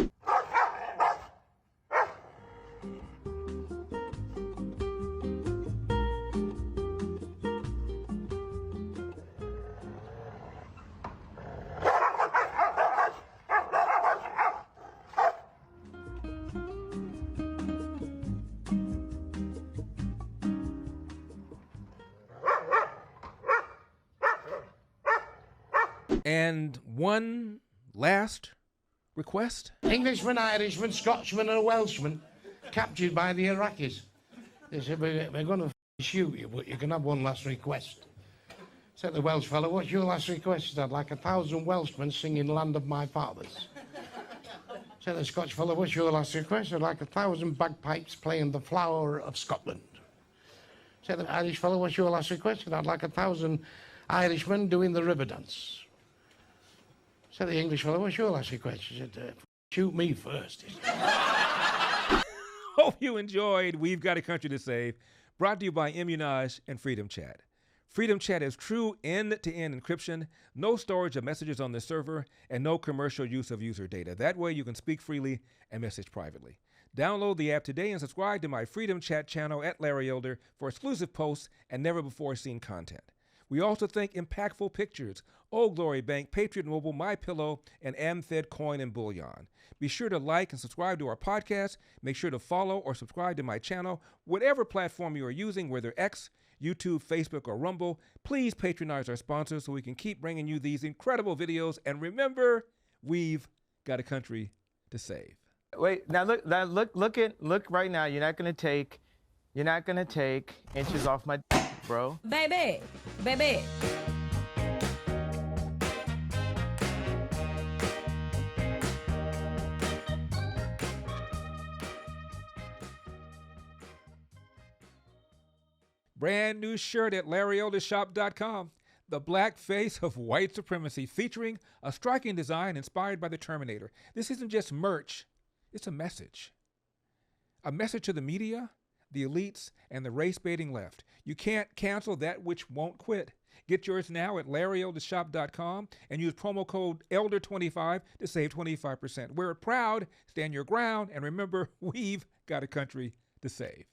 And one last request. Englishman, Irishman, Scotsman and a Welshman captured by the Iraqis. They said, we're going to shoot you, but you can have one last request. Said the Welsh fellow, what's your last request? He said, I'd like 1,000 Welshmen singing Land of My Fathers. Said the Scotch fellow, what's your last request? I'd like 1,000 bagpipes playing the Flower of Scotland. Said the Irish fellow, what's your last request? He said, I'd like 1,000 Irishmen doing the river dance. Said the English fellow, what's your last request? He said, shoot me first. Hope you enjoyed We've Got a Country to Save, brought to you by Immun'Âge and Freedom Chat. Freedom Chat has true end-to-end encryption, no storage of messages on the server, and no commercial use of user data. That way you can speak freely and message privately. Download the app today and subscribe to my Freedom Chat channel at Larry Elder for exclusive posts and never-before-seen content. We also think Impactful Pictures, Old Glory Bank, Patriot Mobile, MyPillow, and AmFed Coin and Bullion. Be sure to like and subscribe to our podcast. Make sure to follow or subscribe to my channel, whatever platform you are using, whether X, YouTube, Facebook, or Rumble. Please patronize our sponsors so we can keep bringing you these incredible videos. And remember, we've got a country to save. Wait, now look right now. You're not gonna take inches off my bro. Baby. Brand new shirt at LarryOldishop.com. The black face of white supremacy, featuring a striking design inspired by the Terminator. This isn't just merch, it's a message. A message to the media, the elites, and the race-baiting left. You can't cancel that which won't quit. Get yours now at LarryOldishop.com and use promo code ELDER25 to save 25%. Wear it proud, stand your ground, and remember, we've got a country to save.